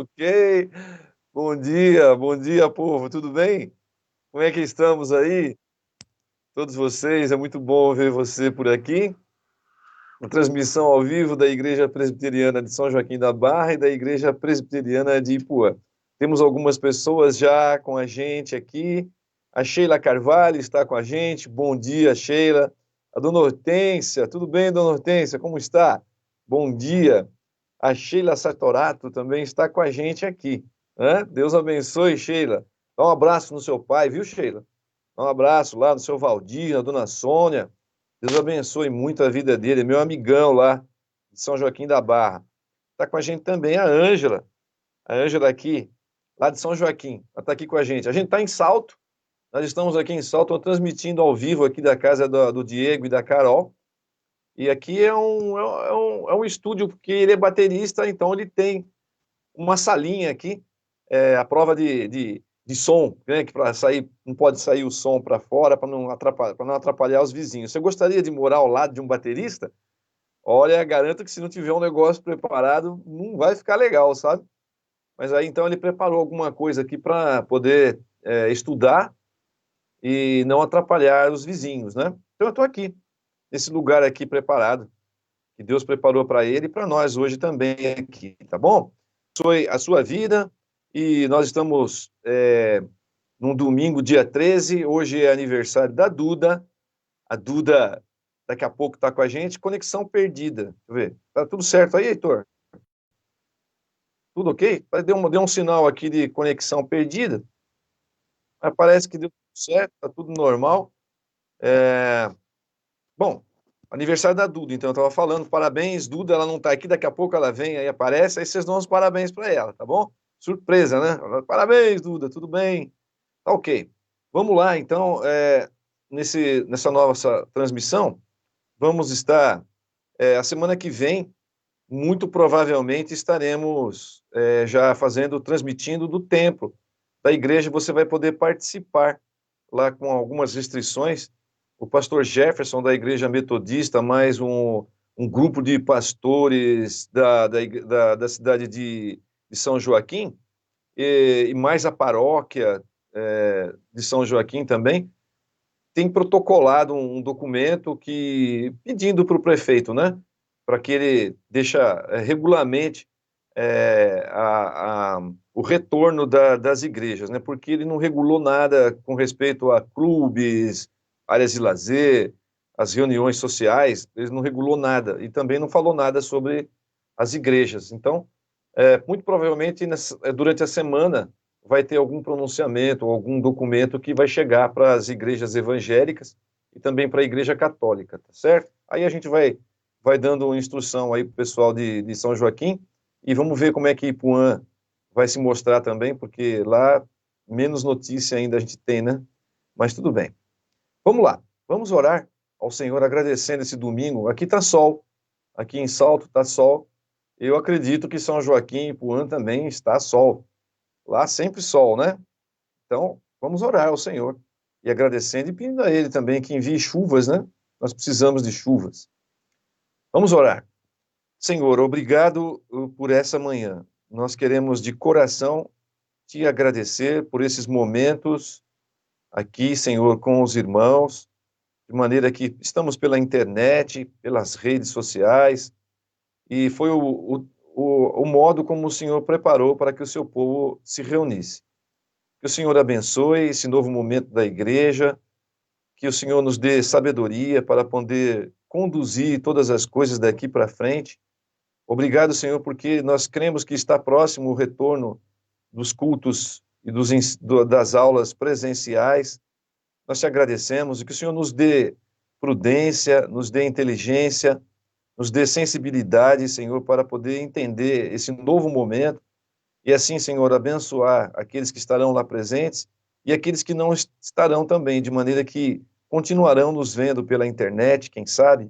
Ok. Bom dia, povo. Tudo bem? Como é que estamos aí? Todos vocês, é muito bom ver você por aqui. Uma transmissão ao vivo da Igreja Presbiteriana de São Joaquim da Barra e da Igreja Presbiteriana de Ipuã. Temos algumas pessoas já com a gente aqui. A Sheila Carvalho está com a gente. Bom dia, Sheila. A Dona Hortência, tudo bem, Dona Hortência? Como está? Bom dia. A Sheila Satorato também está com a gente aqui. Né? Deus abençoe, Sheila. Dá um abraço no seu pai, viu, Sheila? Dá um abraço lá no seu Valdir, na Dona Sônia. Deus abençoe muito a vida dele, é meu amigão lá de São Joaquim da Barra. Está com a gente também a Ângela aqui, lá de São Joaquim. Ela está aqui com a gente. A gente está em Salto, nós estamos aqui em Salto, transmitindo ao vivo aqui da casa do Diego e da Carol. E aqui é um estúdio, porque ele é baterista, então ele tem uma salinha aqui, a prova de som, né, que para sair, não pode sair o som para fora, para não atrapalhar os vizinhos. Você gostaria de morar ao lado de um baterista? Olha, garanto que se não tiver um negócio preparado, não vai ficar legal, sabe? Mas aí então ele preparou alguma coisa aqui para poder estudar e não atrapalhar os vizinhos, né? Então eu estou aqui, nesse lugar aqui preparado, que Deus preparou para ele e para nós hoje também aqui, tá bom? Foi a sua vida e nós estamos num domingo, dia 13, hoje é aniversário da Duda. A Duda daqui a pouco está com a gente. Conexão perdida. Deixa eu ver. Tá tudo certo aí, Heitor? Tudo ok? Deu um sinal aqui de conexão perdida, mas parece que deu tudo certo, tá tudo normal. Bom, aniversário da Duda, então eu estava falando, parabéns, Duda, ela não está aqui, daqui a pouco ela vem, aí aparece, aí vocês dão os parabéns para ela, tá bom? Surpresa, né? Parabéns, Duda, tudo bem? Tá ok. Vamos lá, então, nessa nossa transmissão, vamos estar, a semana que vem, muito provavelmente estaremos já transmitindo do templo da igreja, você vai poder participar lá com algumas restrições. O pastor Jefferson da Igreja Metodista, mais um grupo de pastores da cidade de São Joaquim, e mais a paróquia de São Joaquim também, tem protocolado um documento pedindo para o prefeito, né, para que ele regulamente o retorno das igrejas, né, porque ele não regulou nada com respeito a clubes, áreas de lazer, as reuniões sociais, ele não regulou nada e também não falou nada sobre as igrejas. Então, muito provavelmente durante a semana vai ter algum pronunciamento, algum documento que vai chegar para as igrejas evangélicas e também para a igreja católica, tá certo? Aí a gente vai dando instrução aí para o pessoal de São Joaquim e vamos ver como é que Ipuã vai se mostrar também, porque lá menos notícia ainda a gente tem, né? Mas tudo bem. Vamos lá, vamos orar ao Senhor agradecendo esse domingo. Aqui está sol, aqui em Salto está sol. Eu acredito que São Joaquim e Ipuã também está sol. Lá sempre sol, né? Então, vamos orar ao Senhor e agradecendo e pedindo a Ele também que envie chuvas, né? Nós precisamos de chuvas. Vamos orar. Senhor, obrigado por essa manhã. Nós queremos de coração te agradecer por esses momentos aqui, Senhor, com os irmãos, de maneira que estamos pela internet, pelas redes sociais, e foi o modo como o Senhor preparou para que o seu povo se reunisse. Que o Senhor abençoe esse novo momento da igreja, que o Senhor nos dê sabedoria para poder conduzir todas as coisas daqui para frente. Obrigado, Senhor, porque nós cremos que está próximo o retorno dos cultos e das aulas presenciais. Nós te agradecemos e que o Senhor nos dê prudência, nos dê inteligência, nos dê sensibilidade, Senhor, para poder entender esse novo momento e assim, Senhor, abençoar aqueles que estarão lá presentes e aqueles que não estarão também, de maneira que continuarão nos vendo pela internet, quem sabe.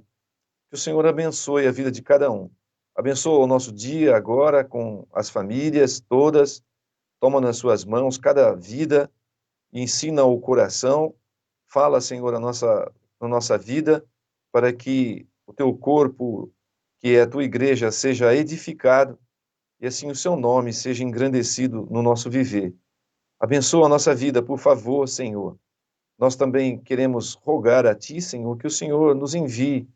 Que o Senhor abençoe a vida de cada um. Abençoa o nosso dia agora com as famílias todas, toma nas suas mãos cada vida e ensina o coração. Fala, Senhor, a nossa vida, para que o teu corpo, que é a tua igreja, seja edificado e assim o seu nome seja engrandecido no nosso viver. Abençoa a nossa vida, por favor, Senhor. Nós também queremos rogar a Ti, Senhor, que o Senhor nos envie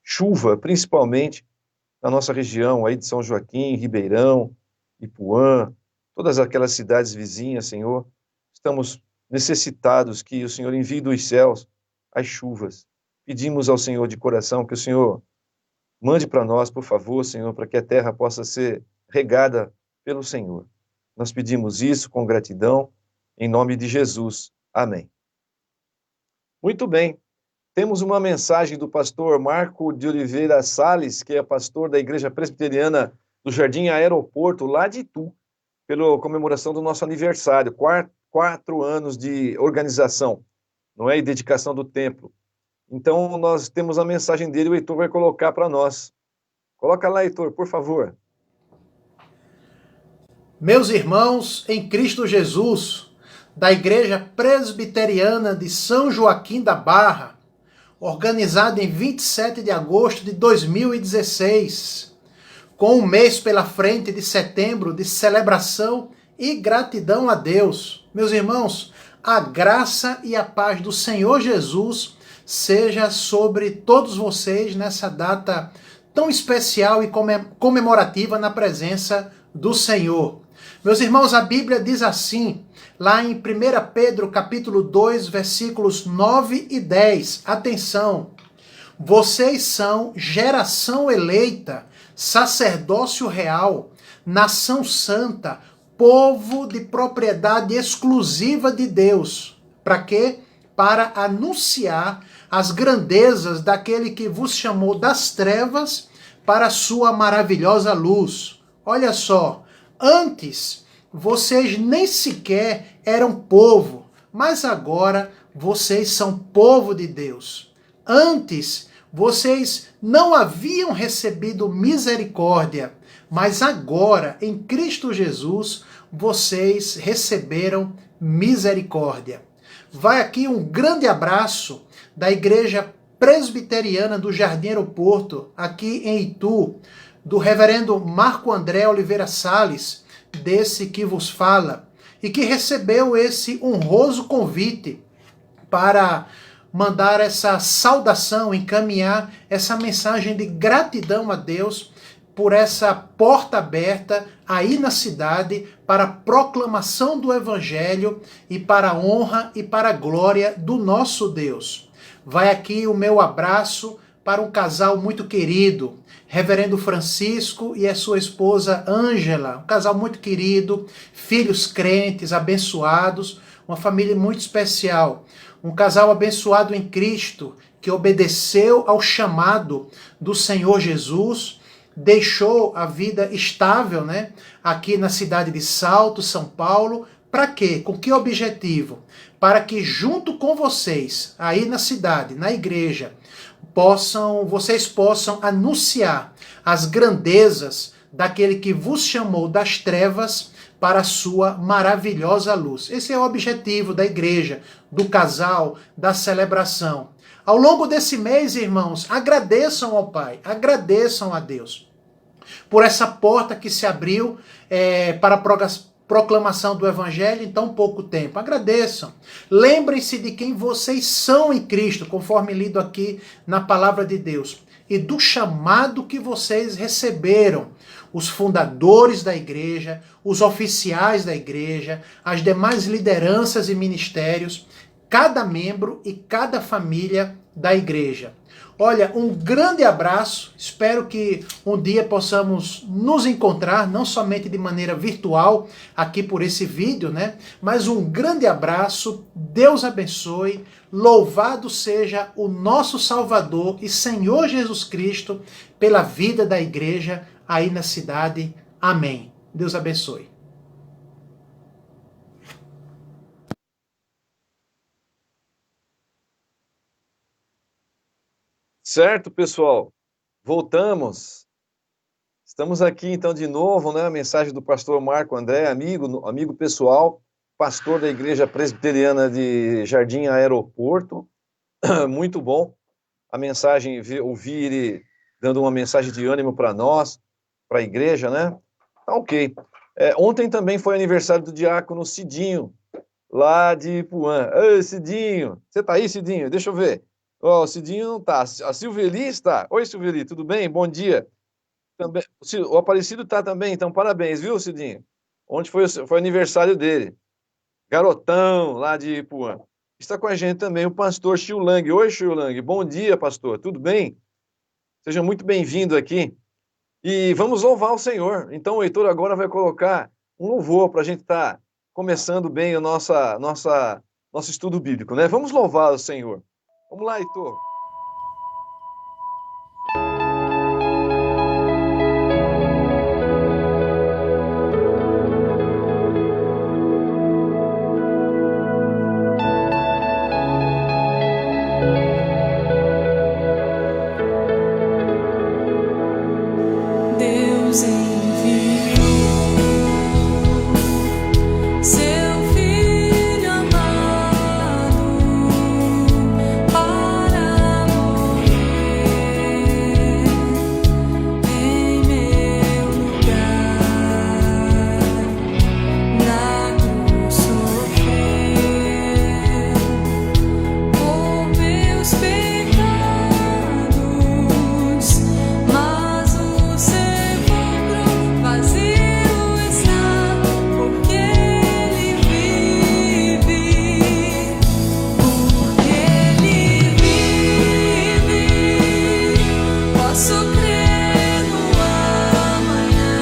chuva, principalmente na nossa região aí de São Joaquim, Ribeirão, Ipuã, todas aquelas cidades vizinhas, Senhor. Estamos necessitados que o Senhor envie dos céus as chuvas. Pedimos ao Senhor de coração que o Senhor mande para nós, por favor, Senhor, para que a terra possa ser regada pelo Senhor. Nós pedimos isso com gratidão, em nome de Jesus. Amém. Muito bem. Temos uma mensagem do pastor Marco de Oliveira Sales, que é pastor da Igreja Presbiteriana do Jardim Aeroporto, lá de Itu, pela comemoração do nosso aniversário, 4 anos de organização, não é? E dedicação do templo. Então, nós temos a mensagem dele, o Heitor vai colocar para nós. Coloca lá, Heitor, por favor. Meus irmãos em Cristo Jesus, da Igreja Presbiteriana de São Joaquim da Barra, organizada em 27 de agosto de 2016, com um mês pela frente de setembro de celebração e gratidão a Deus. Meus irmãos, a graça e a paz do Senhor Jesus seja sobre todos vocês nessa data tão especial e comemorativa na presença do Senhor. Meus irmãos, a Bíblia diz assim, lá em 1 Pedro capítulo 2, versículos 9 e 10. Atenção! Vocês são geração eleita, sacerdócio real, nação santa, povo de propriedade exclusiva de Deus. Para quê? Para anunciar as grandezas daquele que vos chamou das trevas para a sua maravilhosa luz. Olha só, antes vocês nem sequer eram povo, mas agora vocês são povo de Deus. Antes vocês não haviam recebido misericórdia, mas agora, em Cristo Jesus, vocês receberam misericórdia. Vai aqui um grande abraço da Igreja Presbiteriana do Jardim Aeroporto, aqui em Itu, do reverendo Marco André Oliveira Sales, desse que vos fala, e que recebeu esse honroso convite para mandar essa saudação, encaminhar essa mensagem de gratidão a Deus por essa porta aberta aí na cidade para a proclamação do Evangelho e para a honra e para a glória do nosso Deus. Vai aqui o meu abraço para um casal muito querido, Reverendo Francisco e a sua esposa Ângela, um casal muito querido, filhos crentes, abençoados, uma família muito especial. Um casal abençoado em Cristo, que obedeceu ao chamado do Senhor Jesus, deixou a vida estável, né, aqui na cidade de Salto, São Paulo. Para quê? Com que objetivo? Para que junto com vocês, aí na cidade, na igreja, vocês possam anunciar as grandezas daquele que vos chamou das trevas para a sua maravilhosa luz. Esse é o objetivo da igreja, do casal, da celebração. Ao longo desse mês, irmãos, agradeçam ao Pai, agradeçam a Deus por essa porta que se abriu para a proclamação do Evangelho em tão pouco tempo. Agradeçam. Lembrem-se de quem vocês são em Cristo, conforme lido aqui na palavra de Deus, e do chamado que vocês receberam. Os fundadores da igreja, os oficiais da igreja, as demais lideranças e ministérios, cada membro e cada família da igreja. Olha, um grande abraço, espero que um dia possamos nos encontrar, não somente de maneira virtual, aqui por esse vídeo, né? Mas um grande abraço, Deus abençoe, louvado seja o nosso Salvador e Senhor Jesus Cristo pela vida da igreja aí na cidade. Amém. Deus abençoe. Certo, pessoal. Voltamos. Estamos aqui então de novo, né? A mensagem do pastor Marco André, amigo pessoal, pastor da Igreja Presbiteriana de Jardim Aeroporto. Muito bom a mensagem, ouvir ele dando uma mensagem de ânimo para nós, para a igreja, né? Tá ok. Ontem também foi aniversário do diácono Cidinho, lá de Ipuã. Ô, Cidinho, você tá aí, Cidinho? Deixa eu ver. Ó, o Cidinho não tá. A Silveli está. Oi, Silveli, tudo bem? Bom dia. Também, o Aparecido tá também, então parabéns, viu, Cidinho? Ontem foi aniversário dele. Garotão, lá de Ipuã. Está com a gente também o pastor Chiu Lang. Oi, Chiu Lang. Bom dia, pastor. Tudo bem? Seja muito bem-vindo aqui. E vamos louvar o Senhor. Então o Heitor agora vai colocar um louvor para a gente estar começando bem o nosso estudo bíblico, né? Vamos louvar o Senhor. Vamos lá, Heitor. Deus enviou seu Filho amado para morrer em meu lugar, na cruz sofrer por meus pecados, mas o sepulcro vazio está, porque Ele vive, posso crer no amanhã,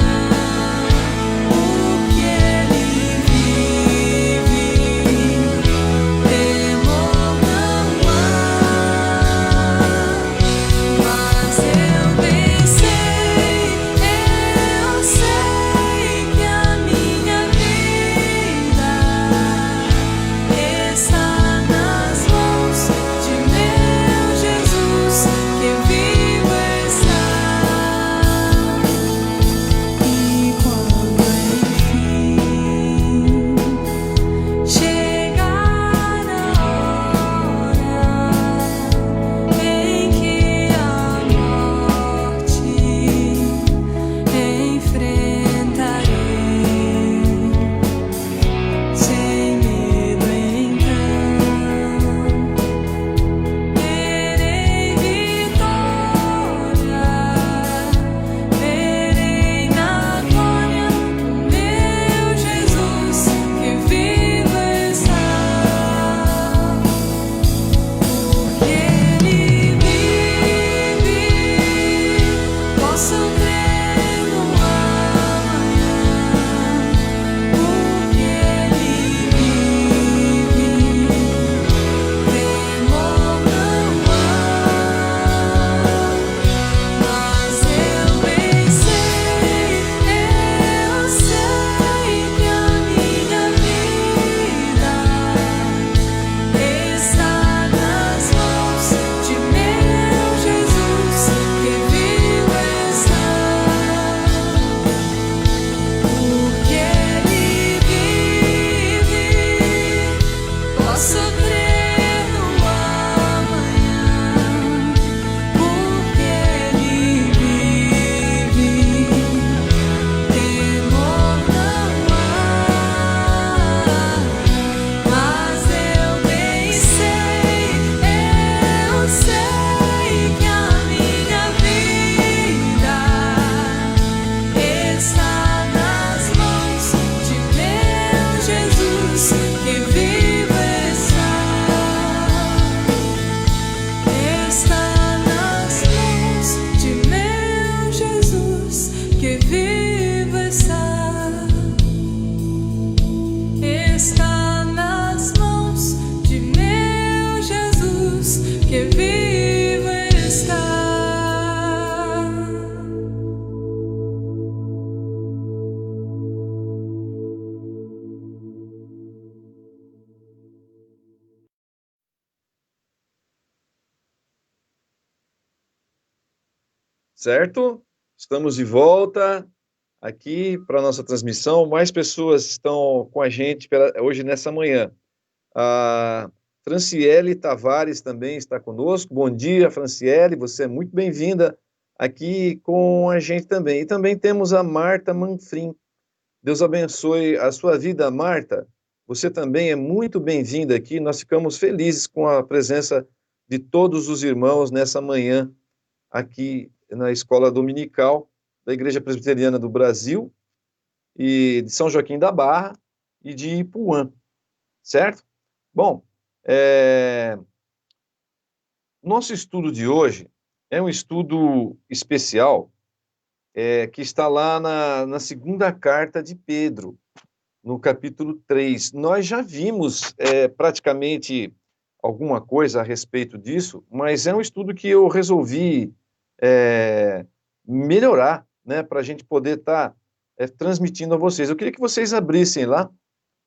porque Ele vive, temor não há, mas eu bem sei que a minha vida está nas mãos de meu Jesus, que vivo está. E quando enfim chegar a hora em que a morte enfrentarei, sem medo então terei vitória, verei na glória o meu Jesus, que vivo está, porque Ele vive, posso crer no amanhã, porque Ele vive, temor não há, mas eu bem sei que a minha vida está nas mãos de meu Jesus, que vivo está, porque Ele vive, posso crer no amanhã, porque Ele vive, temor não há, mas eu bem sei que a minha vida está nas mãos de meu Jesus, que vivo está, nas mãos de meu Jesus, que vivo está, nas mãos de meu Jesus, que vivo está. Certo? Estamos de volta aqui para a nossa transmissão. Mais pessoas estão com a gente hoje nessa manhã. A Franciele Tavares também está conosco. Bom dia, Franciele, você é muito bem-vinda aqui com a gente também. E também temos a Marta Manfrim. Deus abençoe a sua vida, Marta. Você também é muito bem-vinda aqui. Nós ficamos felizes com a presença de todos os irmãos nessa manhã aqui na Escola Dominical da Igreja Presbiteriana do Brasil e de São Joaquim da Barra e de Ipuã, certo? Bom, nosso estudo de hoje é um estudo especial que está lá na segunda carta de Pedro, no capítulo 3. Nós já vimos praticamente alguma coisa a respeito disso, mas é um estudo que eu resolvi melhorar, né, para a gente poder estar transmitindo a vocês. Eu queria que vocês abrissem lá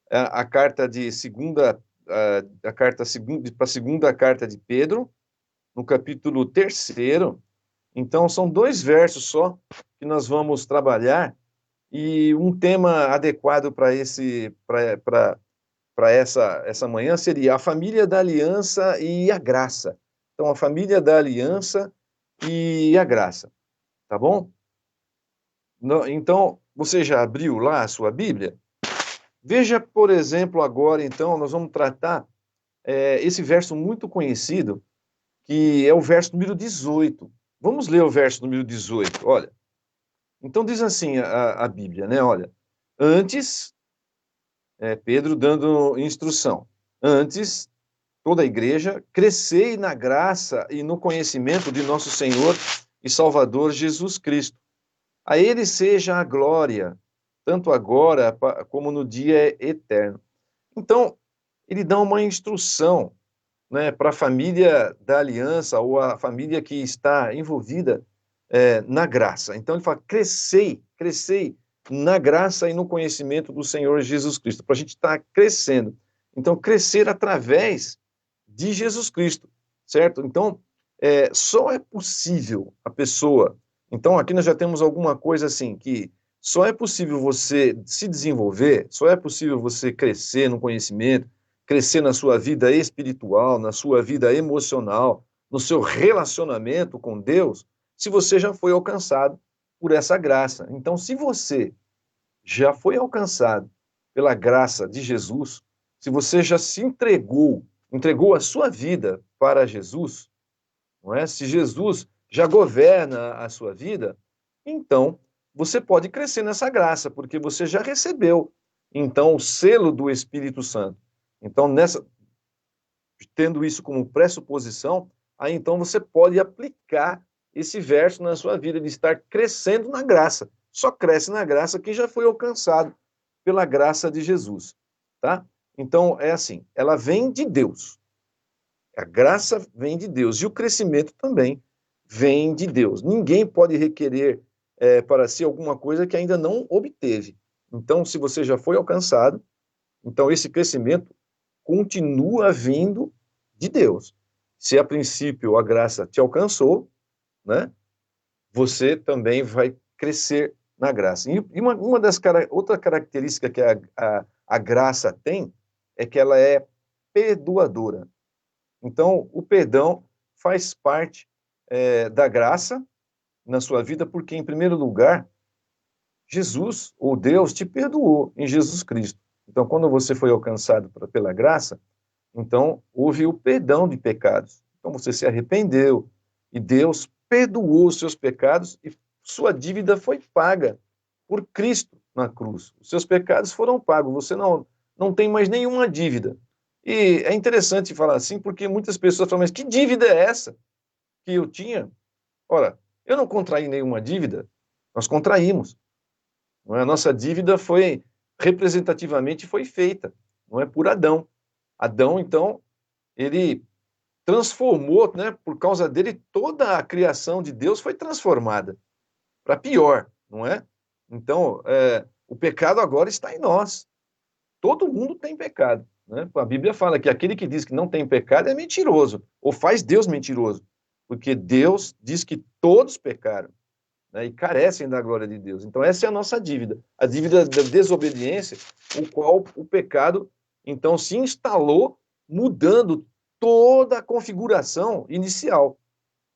a carta de segunda, a carta para a segunda carta de Pedro, no capítulo 3º. Então, são 2 versos só que nós vamos trabalhar, e um tema adequado para essa manhã seria a família da aliança e a graça. Então, a família da aliança e a graça, tá bom? Então, você já abriu lá a sua Bíblia? Veja, por exemplo, agora, então, nós vamos tratar esse verso muito conhecido, que é o verso número 18. Vamos ler o verso número 18, olha. Então diz assim a Bíblia, né? Olha, antes, Pedro dando instrução, antes, toda a igreja, crescei na graça e no conhecimento de nosso Senhor e Salvador Jesus Cristo. A ele seja a glória, tanto agora como no dia eterno. Então, ele dá uma instrução, né, para a família da aliança, ou a família que está envolvida na graça. Então ele fala, crescei na graça e no conhecimento do Senhor Jesus Cristo, para a gente estar crescendo. Então, crescer através de Jesus Cristo, certo? Então, só é possível a pessoa... Então, aqui nós já temos alguma coisa assim, que só é possível você se desenvolver, só é possível você crescer no conhecimento, crescer na sua vida espiritual, na sua vida emocional, no seu relacionamento com Deus, se você já foi alcançado por essa graça. Então, se você já foi alcançado pela graça de Jesus, se você já se entregou a sua vida para Jesus, não é? Se Jesus já governa a sua vida, então você pode crescer nessa graça, porque você já recebeu, então, o selo do Espírito Santo. Então, tendo isso como pressuposição, aí então você pode aplicar esse verso na sua vida, de estar crescendo na graça. Só cresce na graça quem já foi alcançado pela graça de Jesus, tá? Então, é assim, ela vem de Deus. A graça vem de Deus, e o crescimento também vem de Deus. Ninguém pode requerer para si alguma coisa que ainda não obteve. Então, se você já foi alcançado, então esse crescimento continua vindo de Deus. Se a princípio a graça te alcançou, né, você também vai crescer na graça. E outra característica que a graça tem é que ela é perdoadora. Então, o perdão faz parte da graça na sua vida, porque, em primeiro lugar, Jesus, ou Deus, te perdoou em Jesus Cristo. Então, quando você foi alcançado pela graça, então houve o perdão de pecados. Então, você se arrependeu e Deus perdoou os seus pecados e sua dívida foi paga por Cristo na cruz. Os seus pecados foram pagos, você não tem mais nenhuma dívida. E é interessante falar assim, porque muitas pessoas falam, mas que dívida é essa que eu tinha? Ora, eu não contraí nenhuma dívida, nós contraímos. Não é? A nossa dívida foi, representativamente, foi feita, não é, por Adão. Adão, então, ele transformou, né, por causa dele, toda a criação de Deus foi transformada para pior, não é? Então, o pecado agora está em nós. Todo mundo tem pecado, né? A Bíblia fala que aquele que diz que não tem pecado é mentiroso, ou faz Deus mentiroso, porque Deus diz que todos pecaram, né, e carecem da glória de Deus. Então, essa é a nossa dívida, a dívida da desobediência, o qual o pecado, então, se instalou, mudando toda a configuração inicial,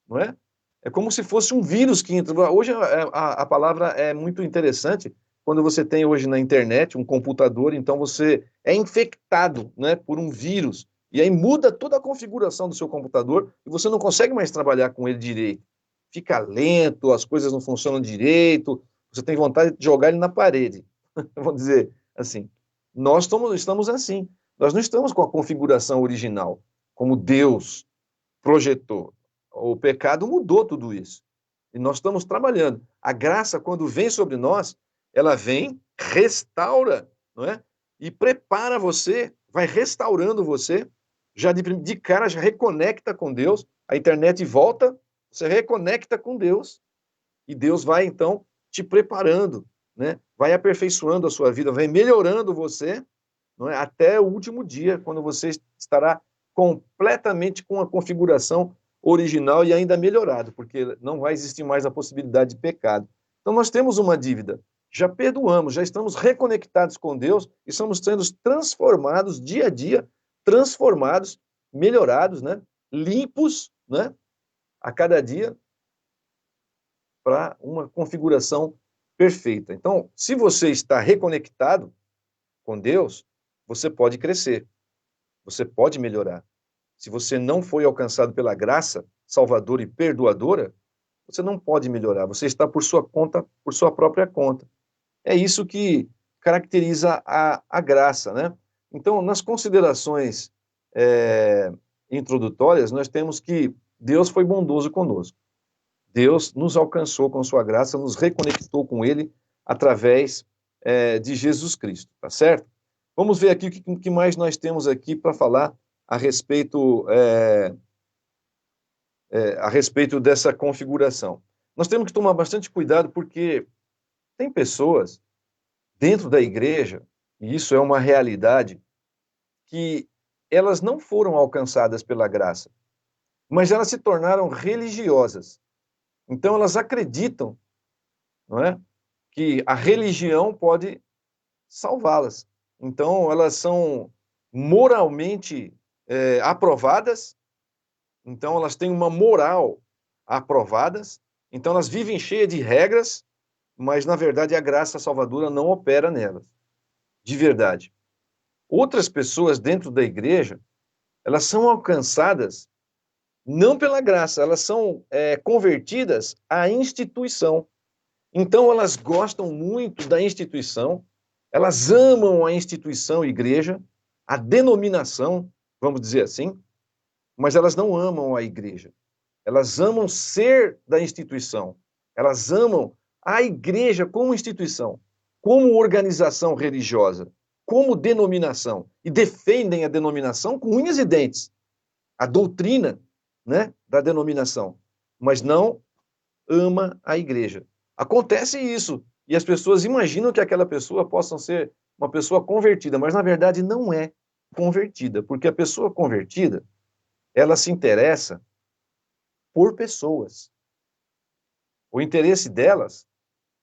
não é? É como se fosse um vírus que entra. Hoje a palavra é muito interessante, quando você tem hoje na internet um computador, então você é infectado, né, por um vírus, e aí muda toda a configuração do seu computador e você não consegue mais trabalhar com ele direito. Fica lento, as coisas não funcionam direito, você tem vontade de jogar ele na parede. Vamos dizer assim. Nós estamos assim. Nós não estamos com a configuração original, como Deus projetou. O pecado mudou tudo isso. E nós estamos trabalhando. A graça, quando vem sobre nós, ela vem, restaura, não é? E prepara você, vai restaurando você, já de cara já reconecta com Deus, a internet volta, você reconecta com Deus, e Deus vai, então, te preparando, né? Vai aperfeiçoando a sua vida, vai melhorando você, não é? Até o último dia, quando você estará completamente com a configuração original e ainda melhorado, porque não vai existir mais a possibilidade de pecado. Então nós temos uma dívida, já perdoamos, já estamos reconectados com Deus e estamos sendo transformados dia a dia, transformados, melhorados, né? Limpos, né? A cada dia para uma configuração perfeita. Então, se você está reconectado com Deus, você pode crescer, você pode melhorar. Se você não foi alcançado pela graça salvadora e perdoadora, você não pode melhorar, você está por sua conta, por sua própria conta. É isso que caracteriza a graça, né? Então, nas considerações introdutórias, nós temos que Deus foi bondoso conosco. Deus nos alcançou com sua graça, nos reconectou com ele através de Jesus Cristo, tá certo? Vamos ver aqui o que mais nós temos aqui para falar a respeito dessa configuração. Nós temos que tomar bastante cuidado porque tem pessoas dentro da igreja, e isso é uma realidade, que elas não foram alcançadas pela graça, mas elas se tornaram religiosas. Então elas acreditam, não é, que a religião pode salvá-las. Então elas são moralmente aprovadas, então elas têm uma moral aprovadas, então elas vivem cheias de regras, mas na verdade a graça salvadora não opera nelas, de verdade. Outras pessoas dentro da igreja, elas são alcançadas não pela graça, elas são convertidas à instituição. Então elas gostam muito da instituição, elas amam a instituição igreja, a denominação, vamos dizer assim, mas elas não amam a igreja. Elas amam ser da instituição. Elas amam a igreja como instituição, como organização religiosa, como denominação, e defendem a denominação com unhas e dentes, a doutrina, né, da denominação, mas não ama a igreja. Acontece isso, e as pessoas imaginam que aquela pessoa possa ser uma pessoa convertida, mas na verdade não é convertida, porque a pessoa convertida, ela se interessa por pessoas. O interesse delas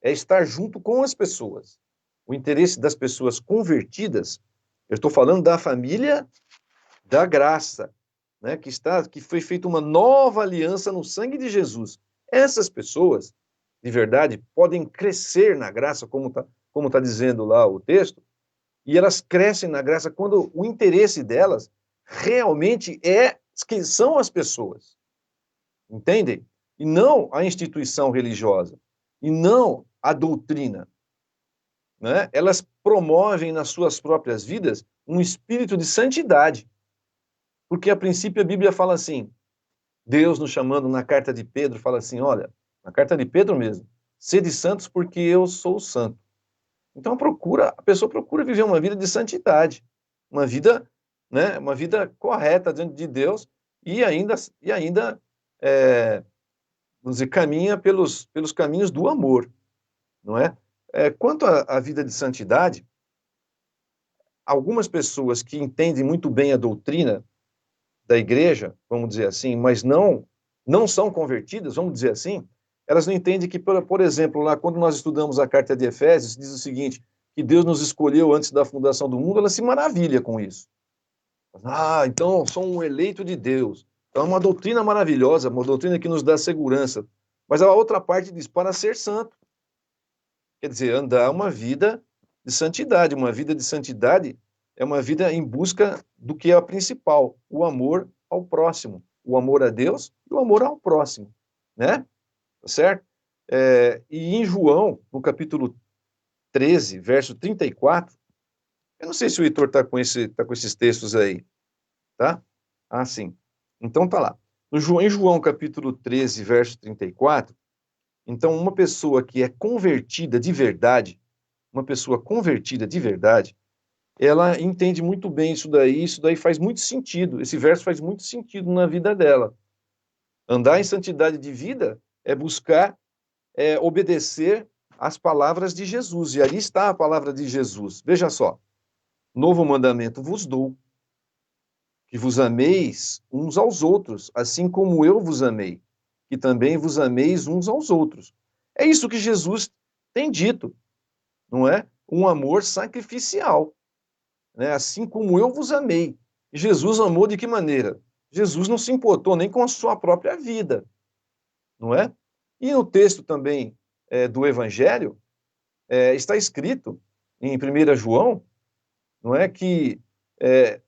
é estar junto com as pessoas. O interesse das pessoas convertidas, eu estou falando da família da graça, né, que foi feita uma nova aliança no sangue de Jesus. Essas pessoas, de verdade, podem crescer na graça, como tá dizendo lá o texto, e elas crescem na graça quando o interesse delas realmente quem são as pessoas. Entendem? E não a instituição religiosa, e não a doutrina. Né? Elas promovem nas suas próprias vidas um espírito de santidade. Porque, a princípio, a Bíblia fala assim, Deus nos chamando na carta de Pedro, fala assim, olha, na carta de Pedro mesmo, sede santos porque eu sou santo. Então a pessoa procura viver uma vida de santidade, uma vida, né, uma vida correta diante de Deus e ainda vamos dizer, caminha pelos caminhos do amor, não é? Quanto à vida de santidade, algumas pessoas que entendem muito bem a doutrina da igreja, vamos dizer assim, mas não são convertidas, vamos dizer assim, elas não entendem que, por exemplo, lá quando nós estudamos a carta de Efésios, diz o seguinte, que Deus nos escolheu antes da fundação do mundo, ela se maravilha com isso. Então, sou um eleito de Deus. Então, é uma doutrina maravilhosa, uma doutrina que nos dá segurança. Mas a outra parte diz, para ser santo. Quer dizer, andar uma vida de santidade. Uma vida de santidade é uma vida em busca do que é a principal, o amor ao próximo, o amor a Deus e o amor ao próximo, né? Tá certo? E em João, no capítulo 13, verso 34, eu não sei se o Heitor está com esses textos aí, tá? Ah, sim. Então tá lá. Em João, capítulo 13, verso 34, então uma pessoa que é convertida de verdade, uma pessoa convertida de verdade, ela entende muito bem isso daí faz muito sentido, esse verso faz muito sentido na vida dela. Andar em santidade de vida é buscar obedecer às palavras de Jesus, e ali está a palavra de Jesus. Veja só, novo mandamento vos dou, que vos ameis uns aos outros, assim como eu vos amei, que também vos ameis uns aos outros. É isso que Jesus tem dito, não é? Um amor sacrificial, né? Assim como eu vos amei. E Jesus amou de que maneira? Jesus não se importou nem com a sua própria vida, não é? E no texto também do Evangelho, está escrito em 1 João, não é, que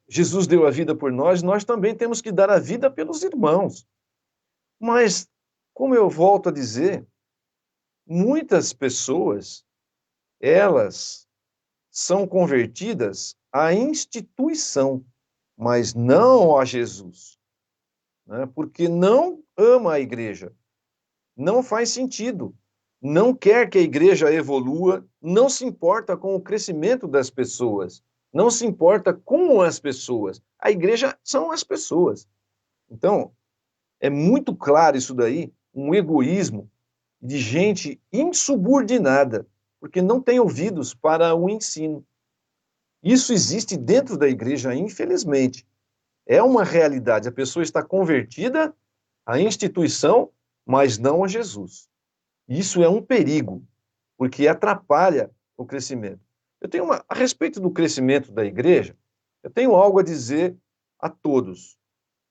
Jesus deu a vida por nós, nós também temos que dar a vida pelos irmãos. Mas, como eu volto a dizer, muitas pessoas, elas são convertidas à instituição, mas não a Jesus, né? Porque não ama a igreja, não faz sentido, não quer que a igreja evolua, não se importa com o crescimento das pessoas, não se importa com as pessoas. A igreja são as pessoas. Então, é muito claro isso daí, um egoísmo de gente insubordinada, porque não tem ouvidos para o ensino. Isso existe dentro da igreja, infelizmente. É uma realidade. A pessoa está convertida à instituição, mas não a Jesus. Isso é um perigo, porque atrapalha o crescimento. A respeito do crescimento da igreja, eu tenho algo a dizer a todos,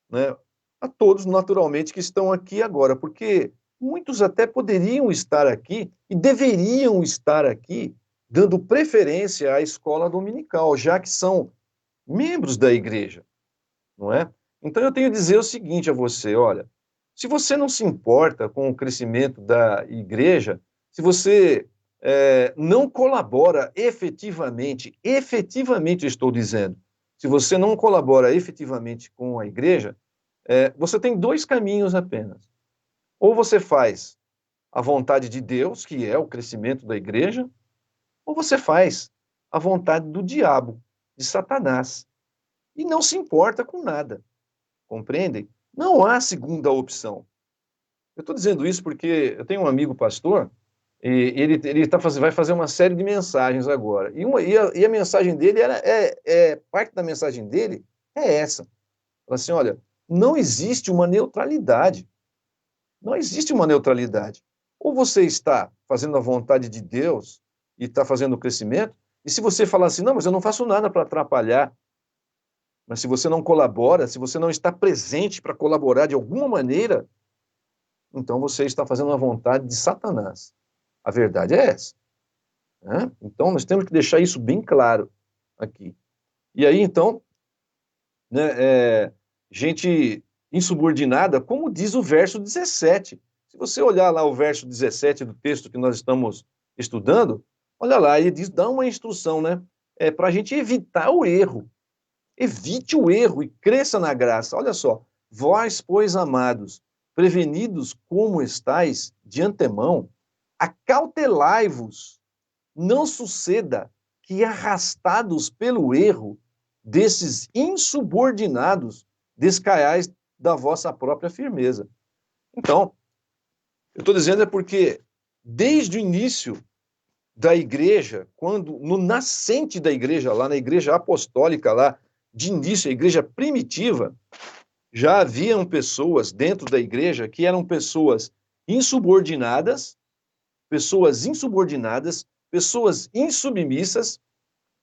né? A todos, naturalmente, que estão aqui agora, porque muitos até poderiam estar aqui e deveriam estar aqui dando preferência à escola dominical, já que são membros da igreja, não é? Então eu tenho a dizer o seguinte a você, olha, se você não se importa com o crescimento da igreja, se você não colabora efetivamente eu estou dizendo, se você não colabora efetivamente com a igreja, você tem dois caminhos apenas. Ou você faz a vontade de Deus, que é o crescimento da igreja, ou você faz a vontade do diabo, de Satanás, e não se importa com nada. Compreendem? Não há segunda opção. Eu estou dizendo isso porque eu tenho um amigo pastor, e ele vai fazer uma série de mensagens agora. E a mensagem dele parte da mensagem dele é essa. Fala assim, olha, não existe uma neutralidade. Não existe uma neutralidade. Ou você está fazendo a vontade de Deus e está fazendo o crescimento, e se você falar assim, não, mas eu não faço nada para atrapalhar, mas se você não colabora, se você não está presente para colaborar de alguma maneira, então você está fazendo a vontade de Satanás. A verdade é essa, né? Então nós temos que deixar isso bem claro aqui. E aí, então, né, gente insubordinada, como diz o verso 17. Se você olhar lá o verso 17 do texto que nós estamos estudando, olha lá, ele diz, dá uma instrução, né? Para a gente evitar o erro. Evite o erro e cresça na graça. Olha só, vós, pois, amados, prevenidos como estáis de antemão, acautelai-vos, não suceda que, arrastados pelo erro desses insubordinados, descaiais da vossa própria firmeza. Então, eu estou dizendo porque desde o início da igreja, quando no nascente da igreja, lá na igreja apostólica, lá de início, a igreja primitiva, já haviam pessoas dentro da igreja que eram pessoas insubordinadas, pessoas insubmissas,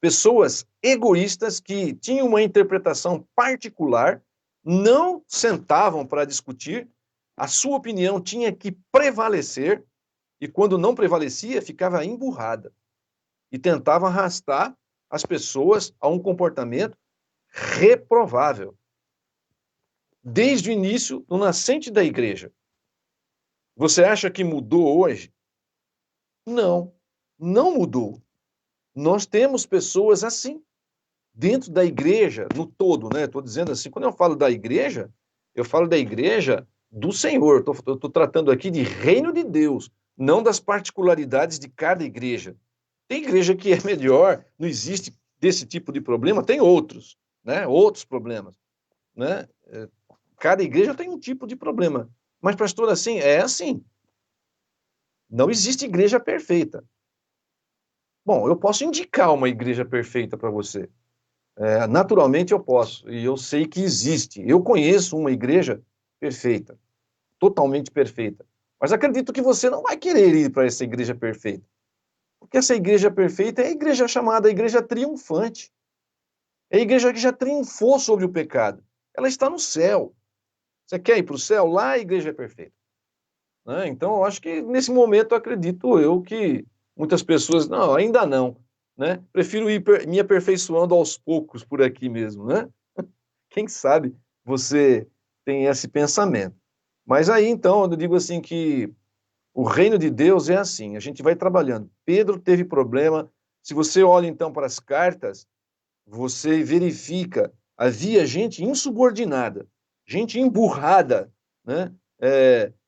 pessoas egoístas que tinham uma interpretação particular, não sentavam para discutir, a sua opinião tinha que prevalecer, e quando não prevalecia, ficava emburrada e tentava arrastar as pessoas a um comportamento reprovável. Desde o início, no nascente da igreja. Você acha que mudou hoje? Não, não mudou. Nós temos pessoas assim, dentro da igreja, no todo, né? Estou dizendo assim, quando eu falo da igreja, eu falo da igreja do Senhor. Estou tratando aqui de reino de Deus, não das particularidades de cada igreja. Tem igreja que é melhor, não existe desse tipo de problema, tem outros, né? Outros problemas, né? Cada igreja tem um tipo de problema. Mas, pastor, assim, é assim. Não existe igreja perfeita. Bom, eu posso indicar uma igreja perfeita para você. Naturalmente eu posso, e eu sei que existe. Eu conheço uma igreja perfeita, totalmente perfeita. Mas acredito que você não vai querer ir para essa igreja perfeita. Porque essa igreja perfeita é a igreja chamada igreja triunfante. É a igreja que já triunfou sobre o pecado. Ela está no céu. Você quer ir para o céu? Lá a igreja é perfeita. Né? Então, eu acho que nesse momento, acredito eu que muitas pessoas, não, ainda não. Né? Prefiro ir me aperfeiçoando aos poucos por aqui mesmo. Né? Quem sabe você tem esse pensamento. Mas aí, então, eu digo assim que o reino de Deus é assim, a gente vai trabalhando. Pedro teve problema. Se você olha, então, para as cartas, você verifica, havia gente insubordinada, gente emburrada, né?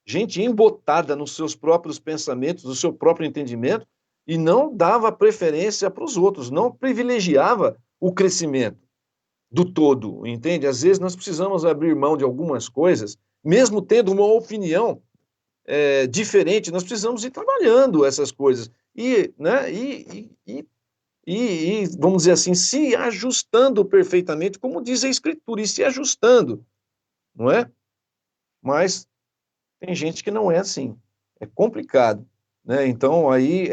Gente embotada nos seus próprios pensamentos, no seu próprio entendimento, e não dava preferência para os outros, não privilegiava o crescimento do todo, entende? Às vezes nós precisamos abrir mão de algumas coisas, mesmo tendo uma opinião diferente, nós precisamos ir trabalhando essas coisas, né, vamos dizer assim, se ajustando perfeitamente, como diz a Escritura, e se ajustando, não é? Mas tem gente que não é assim, é complicado, né? Então, aí,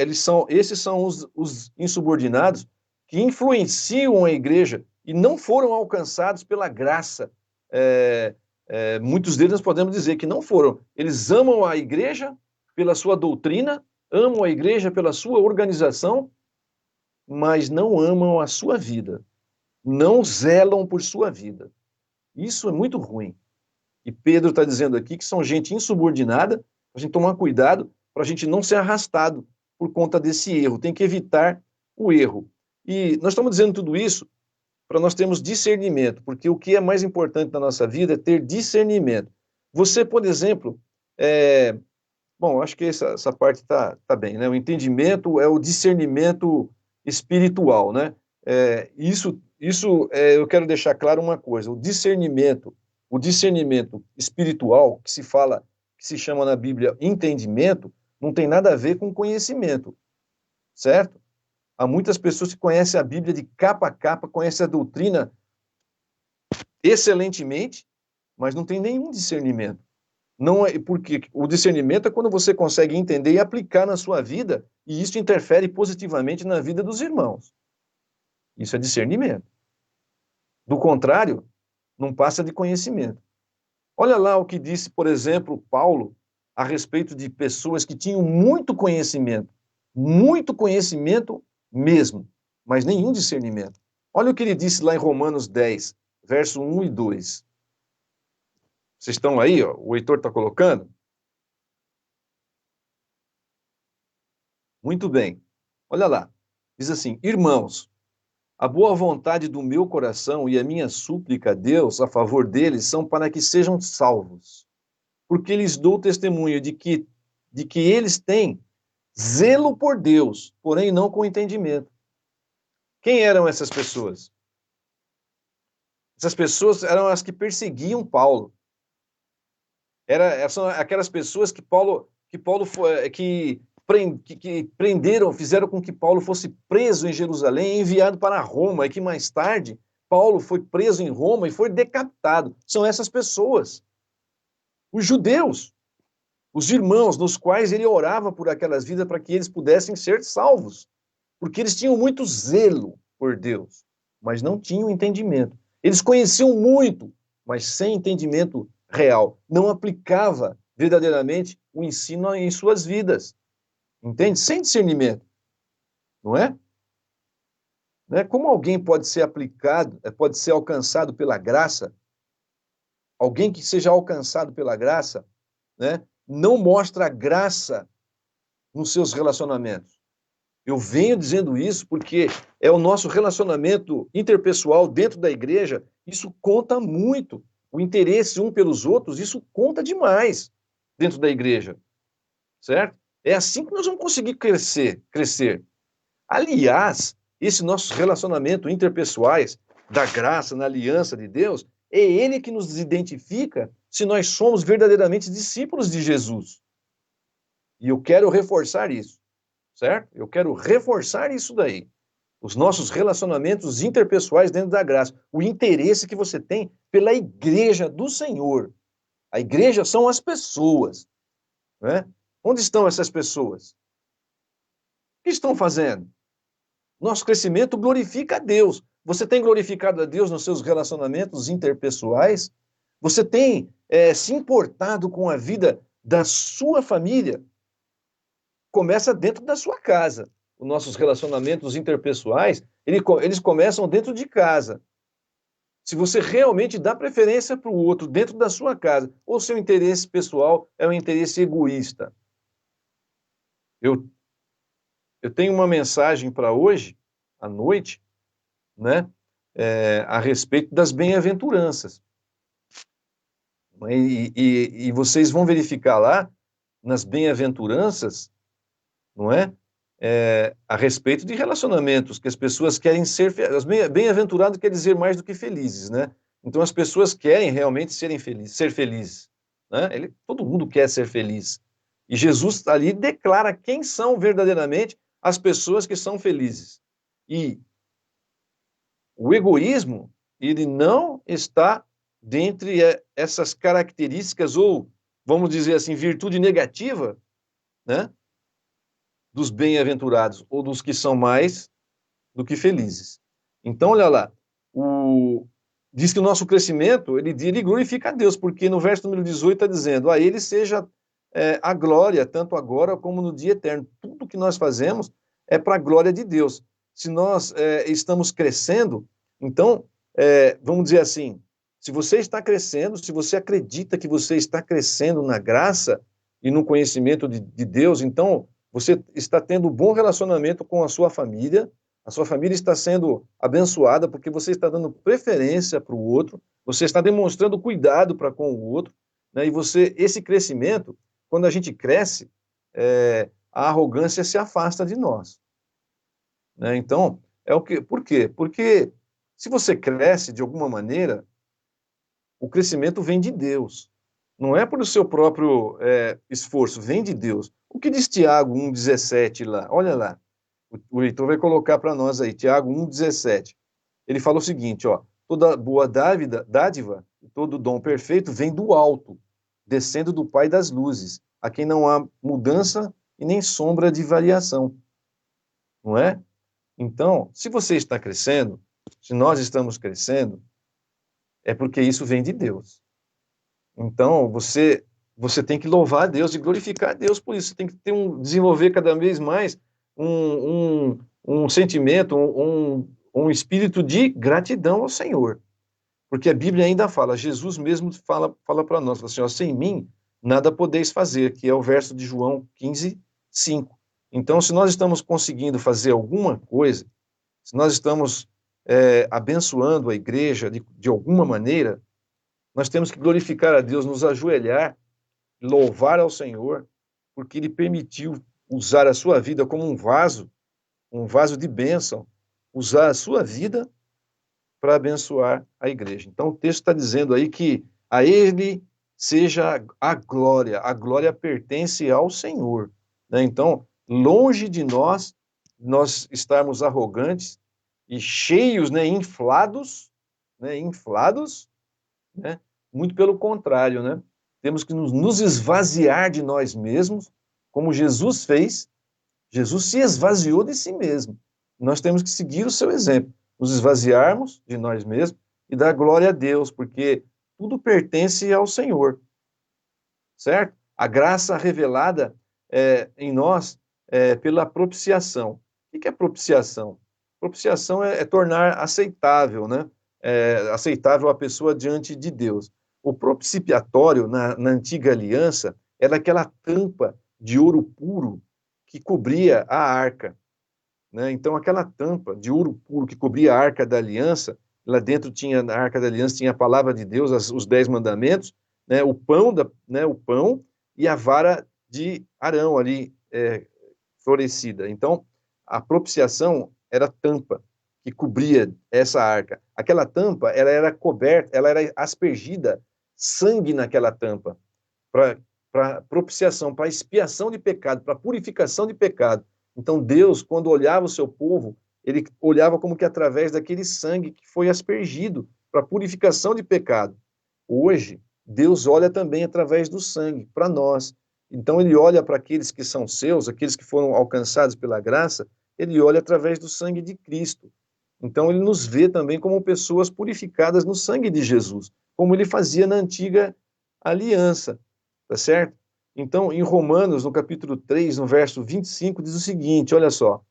esses são os insubordinados que influenciam a igreja e não foram alcançados pela graça. Muitos deles nós podemos dizer que não foram. Eles amam a igreja pela sua doutrina, amam a igreja pela sua organização, mas não amam a sua vida, não zelam por sua vida. Isso é muito ruim. E Pedro está dizendo aqui que são gente insubordinada, para a gente tomar cuidado, para a gente não ser arrastado por conta desse erro. Tem que evitar o erro. E nós estamos dizendo tudo isso para nós termos discernimento, porque o que é mais importante na nossa vida é ter discernimento. Você, por exemplo, bom, acho que essa parte tá bem, né? O entendimento é o discernimento espiritual, né? Isso eu quero deixar claro uma coisa, o discernimento espiritual, que se chama na Bíblia entendimento, não tem nada a ver com conhecimento, certo? Há muitas pessoas que conhecem a Bíblia de capa a capa, conhecem a doutrina excelentemente, mas não tem nenhum discernimento. Não é, porque o discernimento é quando você consegue entender e aplicar na sua vida, e isso interfere positivamente na vida dos irmãos. Isso é discernimento. Do contrário, não passa de conhecimento. Olha lá o que disse, por exemplo, Paulo, a respeito de pessoas que tinham muito conhecimento mesmo, mas nenhum discernimento. Olha o que ele disse lá em Romanos 10, verso 1 e 2. Vocês estão aí, ó, o Heitor está colocando? Muito bem. Olha lá. Diz assim: irmãos, a boa vontade do meu coração e a minha súplica a Deus a favor deles são para que sejam salvos, porque lhes dou testemunho de que eles têm zelo por Deus, porém não com entendimento. Quem eram essas pessoas? Essas pessoas eram as que perseguiam Paulo. São aquelas pessoas que prenderam, fizeram com que Paulo fosse preso em Jerusalém e enviado para Roma, e que mais tarde Paulo foi preso em Roma e foi decapitado. São essas pessoas. Os judeus, os irmãos nos quais ele orava por aquelas vidas para que eles pudessem ser salvos, porque eles tinham muito zelo por Deus, mas não tinham entendimento. Eles conheciam muito, mas sem entendimento real. Não aplicava verdadeiramente o ensino em suas vidas. Entende? Sem discernimento, não é? Né? Como alguém pode ser aplicado, pode ser alcançado pela graça, alguém que seja alcançado pela graça, né, não mostra graça nos seus relacionamentos. Eu venho dizendo isso porque é o nosso relacionamento interpessoal dentro da igreja, isso conta muito. O interesse um pelos outros, isso conta demais dentro da igreja, certo? É assim que nós vamos conseguir crescer. Aliás, esse nosso relacionamento interpessoais, da graça, na aliança de Deus, é ele que nos identifica se nós somos verdadeiramente discípulos de Jesus. E eu quero reforçar isso, certo? Eu quero reforçar isso daí. Os nossos relacionamentos interpessoais dentro da graça. O interesse que você tem pela igreja do Senhor. A igreja são as pessoas, né? Onde estão essas pessoas? O que estão fazendo? Nosso crescimento glorifica a Deus. Você tem glorificado a Deus nos seus relacionamentos interpessoais? Você tem se importado com a vida da sua família? Começa dentro da sua casa. Os nossos relacionamentos interpessoais, eles começam dentro de casa. Se você realmente dá preferência para o outro dentro da sua casa, ou seu interesse pessoal é um interesse egoísta. Eu tenho uma mensagem para hoje, à noite, né, a respeito das bem-aventuranças. E vocês vão verificar lá, nas bem-aventuranças, não é? A respeito de relacionamentos, que as pessoas querem ser... Bem-aventurado quer dizer mais do que felizes, né? Então as pessoas querem realmente ser felizes. Né? Todo mundo quer ser feliz. E Jesus ali declara quem são verdadeiramente as pessoas que são felizes. E o egoísmo, ele não está dentre essas características, ou, vamos dizer assim, virtude negativa, né, dos bem-aventurados, ou dos que são mais do que felizes. Então, olha lá, diz que o nosso crescimento, ele glorifica a Deus, porque no verso número 18 está dizendo, a ele seja a glória, tanto agora como no dia eterno. Tudo que nós fazemos é para a glória de Deus. Se nós estamos crescendo, então, vamos dizer assim, se você está crescendo, se você acredita que você está crescendo na graça e no conhecimento de Deus, então você está tendo um bom relacionamento com a sua família está sendo abençoada porque você está dando preferência para o outro, você está demonstrando cuidado para com o outro, né? E esse crescimento, quando a gente cresce, a arrogância se afasta de nós. Né? Então, por quê? Porque se você cresce de alguma maneira, o crescimento vem de Deus. Não é por o seu próprio esforço, vem de Deus. O que diz Tiago 1,17 lá? Olha lá. O Heitor vai colocar para nós aí, Tiago 1,17. Ele fala o seguinte, ó, toda boa dádiva, todo dom perfeito vem do alto, descendo do Pai das luzes, a quem não há mudança e nem sombra de variação. Não é? Então, se você está crescendo, se nós estamos crescendo, é porque isso vem de Deus. Então, você tem que louvar a Deus e glorificar a Deus por isso. Você tem que desenvolver cada vez mais um sentimento, um espírito de gratidão ao Senhor. Porque a Bíblia ainda fala, Jesus mesmo fala para nós, fala assim, ó, sem mim nada podeis fazer, que é o verso de João 15:5. Então, se nós estamos conseguindo fazer alguma coisa, se nós estamos abençoando a igreja de alguma maneira, nós temos que glorificar a Deus, nos ajoelhar, louvar ao Senhor, porque Ele permitiu usar a sua vida como um vaso de bênção, usar a sua vida para abençoar a igreja. Então, o texto está dizendo aí que a Ele seja a glória pertence ao Senhor. Né? Então, longe de nós estarmos arrogantes e cheios, né, inflados, né? Muito pelo contrário, né? Temos que nos esvaziar de nós mesmos, como Jesus fez. Jesus se esvaziou de si mesmo. Nós temos que seguir o seu exemplo, nos esvaziarmos de nós mesmos e dar glória a Deus, porque tudo pertence ao Senhor, certo? A graça revelada em nós pela propiciação. O que é propiciação? Propiciação é tornar aceitável, né? Aceitável a pessoa diante de Deus. O propiciatório, na antiga aliança, era aquela tampa de ouro puro que cobria a arca, né? Então, aquela tampa de ouro puro que cobria a arca da aliança, lá dentro tinha, na arca da aliança, tinha a palavra de Deus, os 10 mandamentos, né? O pão e a vara de Arão ali, florescida. Então, a propiciação era a tampa que cobria essa arca. Aquela tampa, ela era coberta, ela era aspergida sangue naquela tampa, para propiciação, para expiação de pecado, para purificação de pecado. Então, Deus, quando olhava o seu povo, ele olhava como que através daquele sangue que foi aspergido para purificação de pecado. Hoje, Deus olha também através do sangue para nós. Então, ele olha para aqueles que são seus, aqueles que foram alcançados pela graça, ele olha através do sangue de Cristo. Então, ele nos vê também como pessoas purificadas no sangue de Jesus, como ele fazia na antiga aliança, tá certo? Então, em Romanos, no capítulo 3, no verso 25, diz o seguinte, olha só,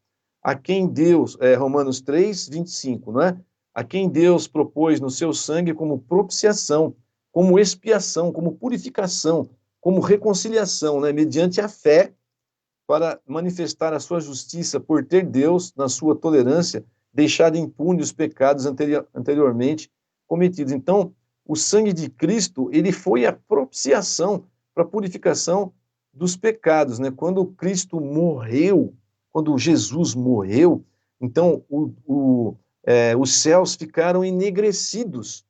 a quem Deus, Romanos 3, 25, não é? A quem Deus propôs no seu sangue como propiciação, como expiação, como purificação, como reconciliação, né? Mediante a fé, para manifestar a sua justiça por ter Deus, na sua tolerância, deixado impune os pecados anteriormente cometidos. Então, o sangue de Cristo, ele foi a propiciação para a purificação dos pecados, né? Quando Cristo morreu, quando Jesus morreu, então os céus ficaram enegrecidos,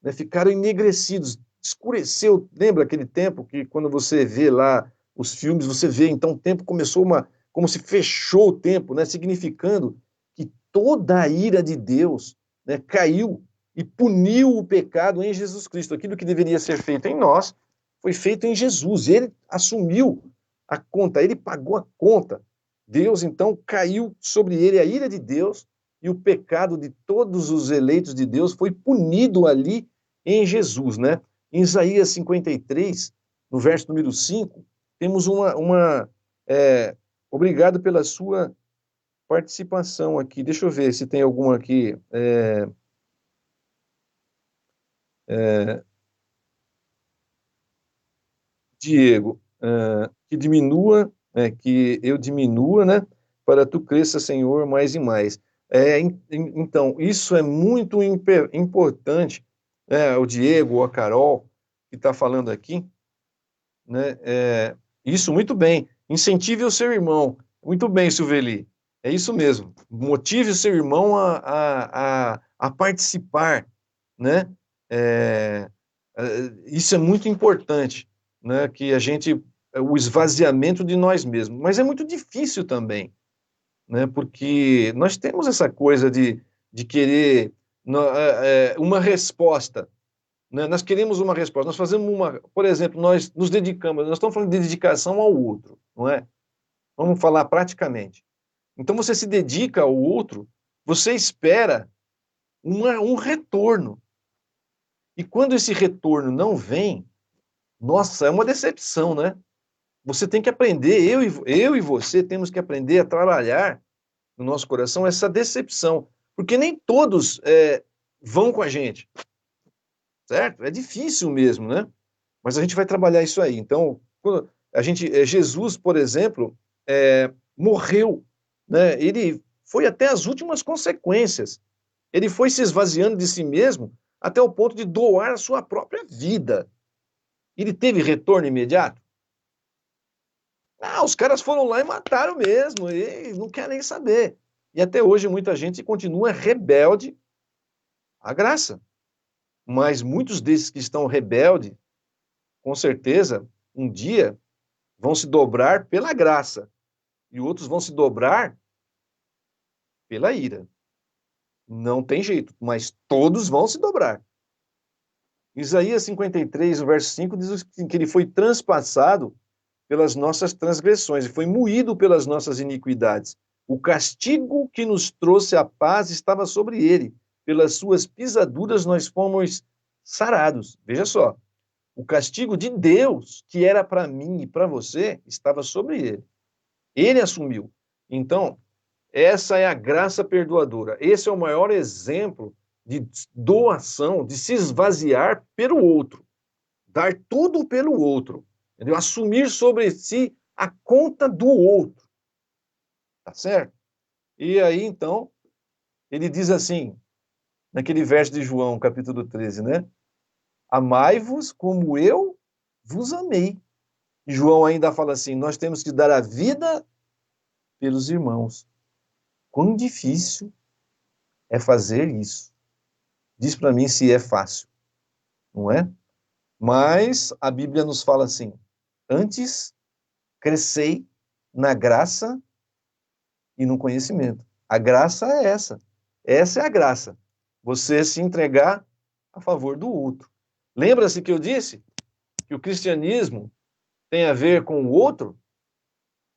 né? Ficaram enegrecidos, escureceu. Lembra aquele tempo que quando você vê lá os filmes, você vê, então o tempo começou como se fechou o tempo, né? Significando que toda a ira de Deus, né, caiu e puniu o pecado em Jesus Cristo. Aquilo que deveria ser feito em nós foi feito em Jesus. Ele assumiu a conta, ele pagou a conta. Deus, então, caiu sobre ele a ira de Deus e o pecado de todos os eleitos de Deus foi punido ali em Jesus, né? Em Isaías 53, no verso número 5, temos obrigado pela sua participação aqui. Deixa eu ver se tem alguma aqui. Diego, que eu diminua, né? Para tu cresça, Senhor, mais e mais. Então, isso é muito importante, né? O Diego, a Carol, que está falando aqui, né? Isso, muito bem. Incentive o seu irmão. Muito bem, Silveli. É isso mesmo. Motive o seu irmão a participar, né? Isso é muito importante, né? Que o esvaziamento de nós mesmos. Mas é muito difícil também, né? Porque nós temos essa coisa de querer uma resposta. Né? Nós queremos uma resposta, nós fazemos por exemplo, nós nos dedicamos, nós estamos falando de dedicação ao outro, não é? Vamos falar praticamente. Então você se dedica ao outro, você espera um retorno. E quando esse retorno não vem, nossa, é uma decepção, né? Você tem que aprender, eu e você temos que aprender a trabalhar no nosso coração essa decepção, porque nem todos vão com a gente. Certo? É difícil mesmo, né? Mas a gente vai trabalhar isso aí. Então, Jesus, por exemplo, morreu, né? Ele foi até as últimas consequências. Ele foi se esvaziando de si mesmo até o ponto de doar a sua própria vida. Ele teve retorno imediato? Os caras foram lá e mataram mesmo, e não quer nem saber. E até hoje muita gente continua rebelde à graça. Mas muitos desses que estão rebeldes, com certeza, um dia vão se dobrar pela graça, e outros vão se dobrar pela ira. Não tem jeito, mas todos vão se dobrar. Isaías 53, o verso 5, diz que ele foi transpassado pelas nossas transgressões, e foi moído pelas nossas iniquidades. O castigo que nos trouxe a paz estava sobre ele. Pelas suas pisaduras nós fomos sarados. Veja só, o castigo de Deus, que era para mim e para você, estava sobre ele. Ele assumiu. Então, essa é a graça perdoadora. Esse é o maior exemplo de doação, de se esvaziar pelo outro. Dar tudo pelo outro. Entendeu? Assumir sobre si a conta do outro. Tá certo? E aí, então, ele diz assim, naquele verso de João, capítulo 13, né? Amai-vos como eu vos amei. E João ainda fala assim, nós temos que dar a vida pelos irmãos. Quão difícil é fazer isso. Diz para mim se é fácil, não é? Mas a Bíblia nos fala assim, antes crescei na graça e no conhecimento. A graça é essa. Essa é a graça. Você se entregar a favor do outro. Lembra-se que eu disse que o cristianismo tem a ver com o outro?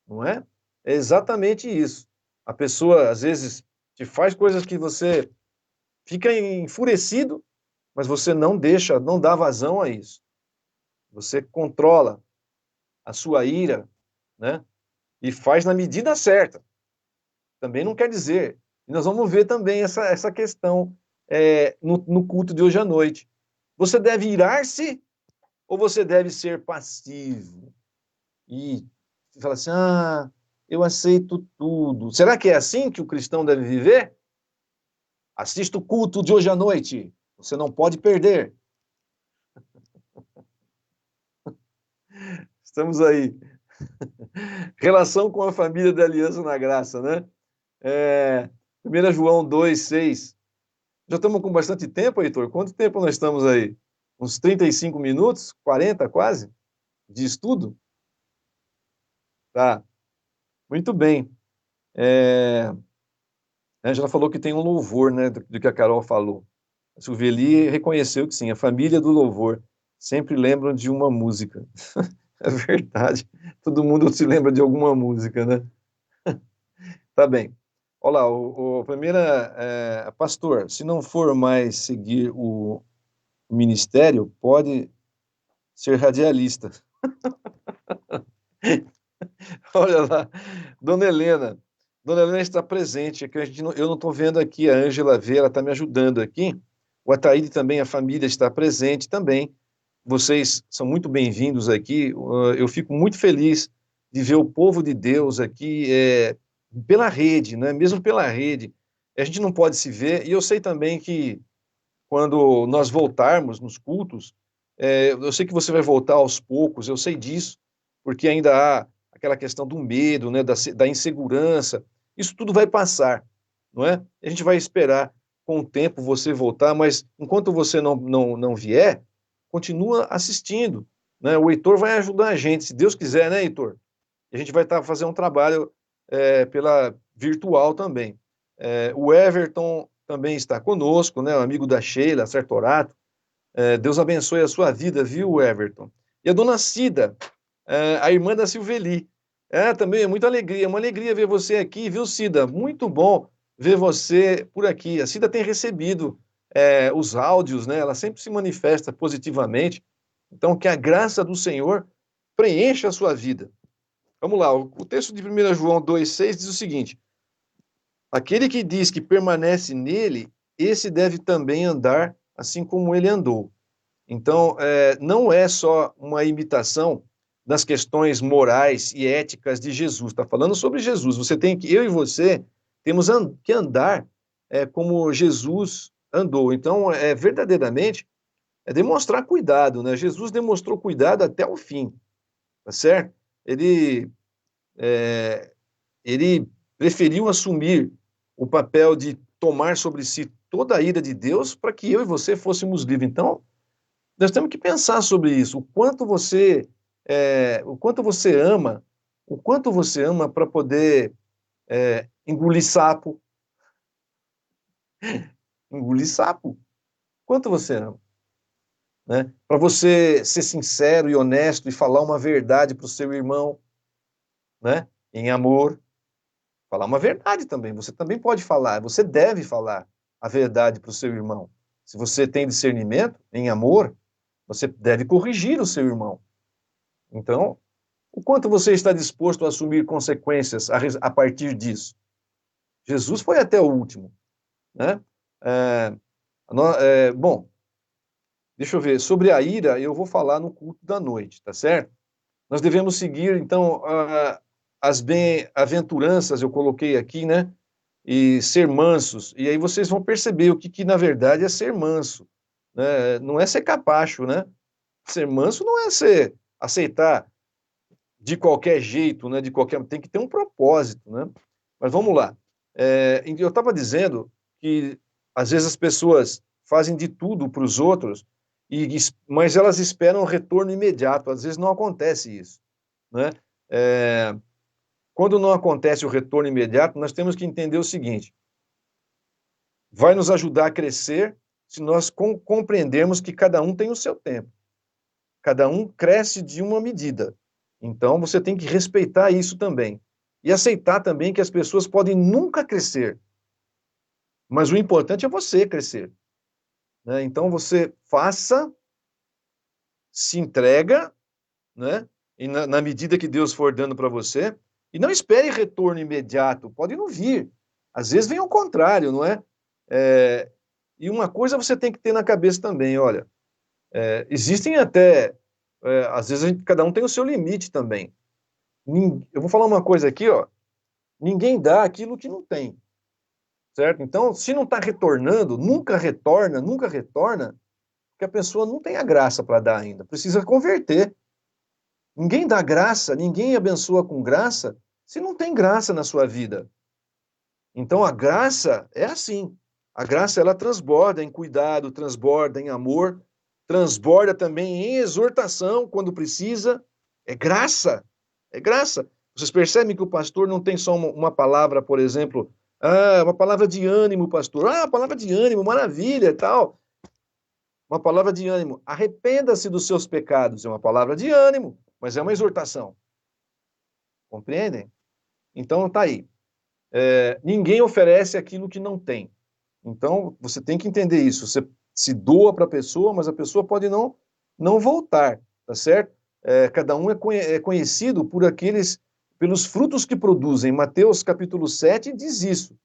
Não é? É exatamente isso. A pessoa, às vezes, te faz coisas que você fica enfurecido, mas você não deixa, não dá vazão a isso. Você controla a sua ira, né? E faz na medida certa. Também não quer dizer. E nós vamos ver também essa questão no culto de hoje à noite. Você deve irar-se ou você deve ser passivo? E fala assim, eu aceito tudo. Será que é assim que o cristão deve viver? Assista o culto de hoje à noite. Você não pode perder. Estamos aí. Relação com a família da aliança na graça, né? 1 João 2,6. Já estamos com bastante tempo, Heitor? Quanto tempo nós estamos aí? Uns 35 minutos? 40 quase? De estudo? Tá. Muito bem. A Angela falou que tem um louvor, né, do que a Carol falou. A Silveli reconheceu que sim, a família do louvor sempre lembram de uma música. É verdade. Todo mundo se lembra de alguma música, né? Tá bem. Olha lá, primeira, pastor, se não for mais seguir o ministério, pode ser radialista. Olha lá, Dona Helena. Dona Helena está presente, que eu não estou vendo aqui, a Ângela vê, ela está me ajudando aqui. O Ataíde também, a família está presente também. Vocês são muito bem-vindos aqui. Eu fico muito feliz de ver o povo de Deus aqui pela rede, né? Mesmo pela rede. A gente não pode se ver, e eu sei também que quando nós voltarmos nos cultos, eu sei que você vai voltar aos poucos, eu sei disso, porque ainda há aquela questão do medo, né, da insegurança, isso tudo vai passar, não é? A gente vai esperar com o tempo você voltar, mas enquanto você não vier, continua assistindo, né? O Heitor vai ajudar a gente, se Deus quiser, né, Heitor? E a gente vai fazendo um trabalho pela virtual também. O Everton também está conosco, né, o amigo da Sheila Sertorato. Deus abençoe a sua vida, viu, Everton? E a dona Cida, a irmã da Silveli. Também é muita alegria, é uma alegria ver você aqui, viu, Cida? Muito bom ver você por aqui. A Cida tem recebido os áudios, né? Ela sempre se manifesta positivamente. Então, que a graça do Senhor preencha a sua vida. Vamos lá, o texto de 1 João 2,6 diz o seguinte: aquele que diz que permanece nele, esse deve também andar assim como ele andou. Então, não é só uma imitação das questões morais e éticas de Jesus. Está falando sobre Jesus. Eu e você temos que andar como Jesus andou. Então, verdadeiramente, demonstrar cuidado, né? Jesus demonstrou cuidado até o fim, tá certo? Ele preferiu assumir o papel de tomar sobre si toda a ira de Deus para que eu e você fôssemos livres. Então, nós temos que pensar sobre isso. O quanto você ama para poder engolir sapo. Engolir sapo. Quanto você ama? Né? Para você ser sincero e honesto e falar uma verdade para o seu irmão, né? Em amor. Falar uma verdade também. Você também pode falar, você deve falar a verdade para o seu irmão. Se você tem discernimento, em amor, você deve corrigir o seu irmão. Então, O quanto você está disposto a assumir consequências a partir disso? Jesus foi até o último, né? Bom, deixa eu ver, sobre a ira eu vou falar no culto da noite, tá certo? Nós devemos seguir, então, as bem-aventuranças, eu coloquei aqui, né? E ser mansos, e aí vocês vão perceber o que na verdade é ser manso, né? Não é ser capacho, né? Ser manso não é aceitar de qualquer jeito, né? Tem que ter um propósito, né? Mas vamos lá. Eu estava dizendo que às vezes as pessoas fazem de tudo para os outros, mas elas esperam um retorno imediato. Às vezes não acontece isso, né? Quando não acontece o retorno imediato, nós temos que entender o seguinte: vai nos ajudar a crescer se nós compreendermos que cada um tem o seu tempo. Cada um cresce de uma medida. Então, você tem que respeitar isso também. E aceitar também que as pessoas podem nunca crescer. Mas o importante é você crescer, né? Então, você faça, se entrega, né? E na medida que Deus for dando para você, e não espere retorno imediato, pode não vir. Às vezes vem ao contrário, não é? E uma coisa você tem que ter na cabeça também, olha, existem até, às vezes cada um tem o seu limite também. Eu vou falar uma coisa aqui, ó, ninguém dá aquilo que não tem, certo? Então, se não está retornando, nunca retorna, porque a pessoa não tem a graça para dar ainda, precisa converter. Ninguém dá graça, ninguém abençoa com graça, se não tem graça na sua vida. Então, a graça é assim. A graça, ela transborda em cuidado, transborda em amor, transborda também em exortação, quando precisa. É graça, é graça. Vocês percebem que o pastor não tem só uma palavra, por exemplo, uma palavra de ânimo, pastor. Palavra de ânimo, maravilha, tal. Uma palavra de ânimo. Arrependa-se dos seus pecados. É uma palavra de ânimo, mas é uma exortação. Compreendem? Então, tá aí. Ninguém oferece aquilo que não tem. Então, você tem que entender isso. Você se doa para a pessoa, mas a pessoa pode não voltar, tá certo? Cada um é conhecido pelos frutos que produzem. Mateus capítulo 7 diz isso,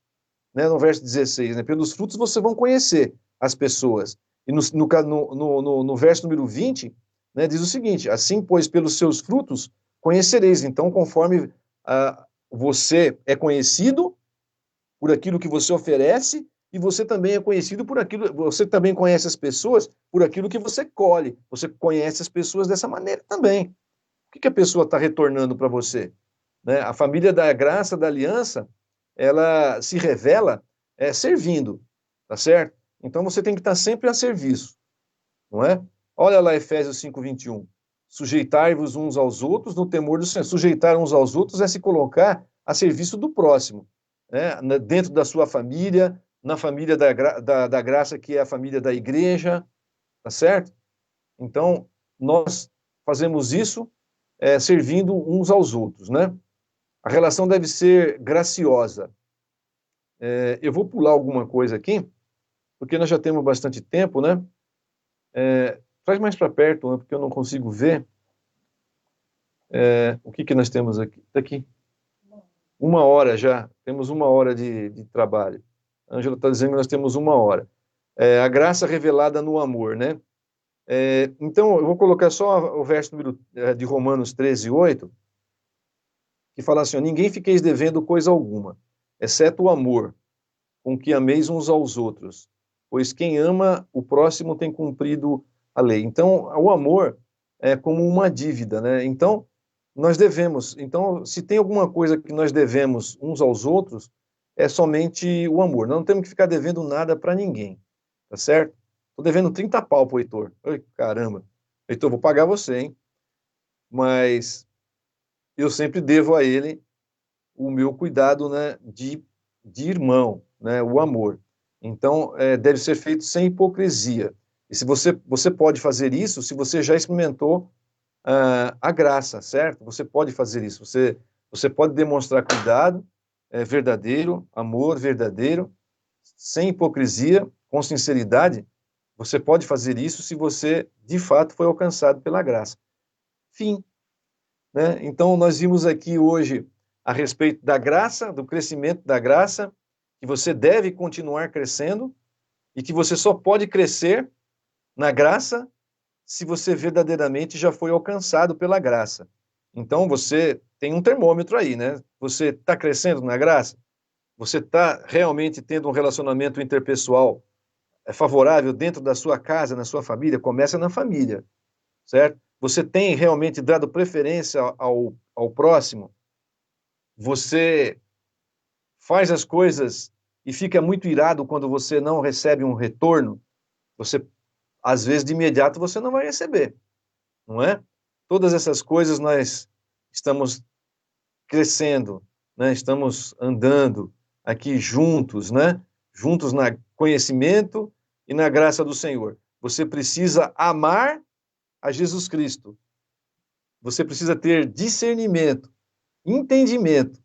né, no verso 16, né? Pelos frutos vocês vão conhecer as pessoas. E no verso número 20, né, diz o seguinte: assim, pois, pelos seus frutos conhecereis. Então, conforme você é conhecido por aquilo que você oferece, e você também é conhecido por aquilo, você também conhece as pessoas por aquilo que você colhe. Você conhece as pessoas dessa maneira também. O que a pessoa está retornando para você? Né? A família da graça, da aliança, ela se revela servindo, tá certo? Então você tem que estar sempre a serviço, não é? Olha lá Efésios 5:21. Sujeitai-vos uns aos outros no temor do Senhor. Sujeitar uns aos outros é se colocar a serviço do próximo, né? Dentro da sua família, na família da graça, que é a família da igreja, tá certo? Então, nós fazemos isso servindo uns aos outros, né? A relação deve ser graciosa. Eu vou pular alguma coisa aqui, porque nós já temos bastante tempo, né? Traz mais para perto, né, porque eu não consigo ver. O que nós temos aqui? Está aqui. 1 hora já. Temos 1 hora de trabalho. A Ângela está dizendo que nós temos 1 hora. A graça revelada no amor, né? Então, eu vou colocar só o verso número de Romanos 13:8, que fala assim: ninguém fiqueis devendo coisa alguma, exceto o amor, com que ameis uns aos outros, pois quem ama o próximo tem cumprido a lei. Então, o amor é como uma dívida, né? Então, nós devemos. Então, se tem alguma coisa que nós devemos uns aos outros, é somente o amor. Nós não temos que ficar devendo nada para ninguém, tá certo? Estou devendo 30 pau pro Heitor. Ai, caramba. Heitor, vou pagar você, hein? Mas eu sempre devo a ele o meu cuidado, né, de irmão, né, o amor. Então, deve ser feito sem hipocrisia. E se você pode fazer isso, se você já experimentou a graça, certo? Você pode fazer isso. Você pode demonstrar cuidado verdadeiro, amor verdadeiro, sem hipocrisia, com sinceridade. Você pode fazer isso se você, de fato, foi alcançado pela graça. Fim. né? Então, nós vimos aqui hoje a respeito da graça, do crescimento da graça, que você deve continuar crescendo e que você só pode crescer na graça se você verdadeiramente já foi alcançado pela graça. Então, você tem um termômetro aí, né? Você está crescendo na graça? Você está realmente tendo um relacionamento interpessoal favorável dentro da sua casa, na sua família? Começa na família, certo? Você tem realmente dado preferência ao próximo? Você faz as coisas e fica muito irado quando você não recebe um retorno? Você, às vezes, de imediato, você não vai receber, não é? Todas essas coisas nós estamos crescendo, né? Estamos andando aqui juntos, né? Juntos no conhecimento e na graça do Senhor. Você precisa amar a Jesus Cristo. Você precisa ter discernimento, entendimento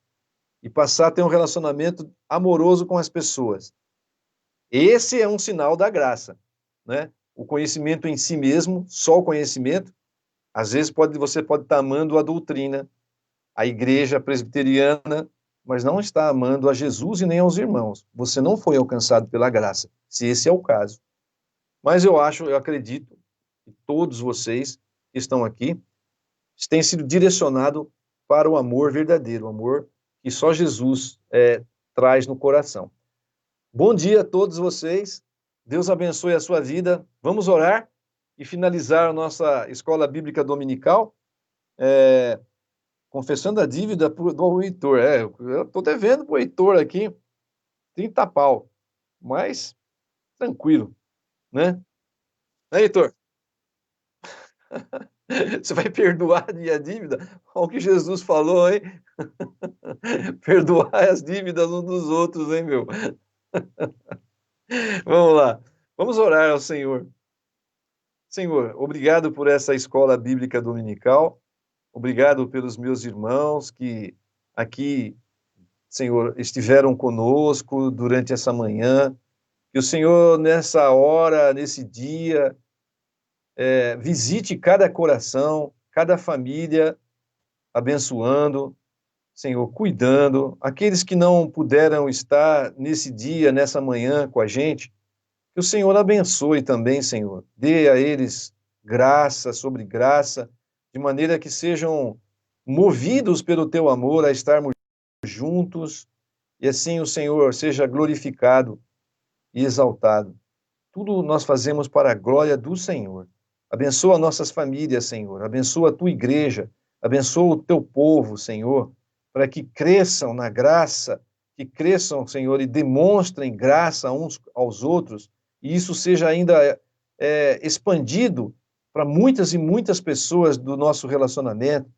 e passar a ter um relacionamento amoroso com as pessoas. Esse é um sinal da graça, né? O conhecimento em si mesmo, só o conhecimento, às vezes você pode estar amando a doutrina, a igreja presbiteriana, mas não está amando a Jesus e nem aos irmãos. Você não foi alcançado pela graça, se esse é o caso. Mas eu acredito que todos vocês que estão aqui têm sido direcionados para o amor verdadeiro, o amor que só Jesus traz no coração. Bom dia a todos vocês, Deus abençoe a sua vida. Vamos orar e finalizar a nossa escola bíblica dominical, confessando a dívida do Heitor. Eu estou devendo para o Heitor aqui 30 pau, mas tranquilo, né? Heitor, você vai perdoar a minha dívida? Olha o que Jesus falou, hein? Perdoar as dívidas uns dos outros, hein, meu? Vamos lá, vamos orar ao Senhor. Senhor, obrigado por essa escola bíblica dominical, obrigado pelos meus irmãos que aqui, Senhor, estiveram conosco durante essa manhã, que o Senhor, nessa hora, nesse dia, visite cada coração, cada família, abençoando, Senhor, cuidando, aqueles que não puderam estar nesse dia, nessa manhã com a gente, que o Senhor abençoe também, Senhor, dê a eles graça sobre graça, de maneira que sejam movidos pelo teu amor a estarmos juntos, e assim o Senhor seja glorificado e exaltado. Tudo nós fazemos para a glória do Senhor. Abençoa nossas famílias, Senhor, abençoa a tua igreja, abençoa o teu povo, Senhor, para que cresçam na graça, que cresçam, Senhor, e demonstrem graça uns aos outros, e isso seja ainda expandido para muitas e muitas pessoas do nosso relacionamento,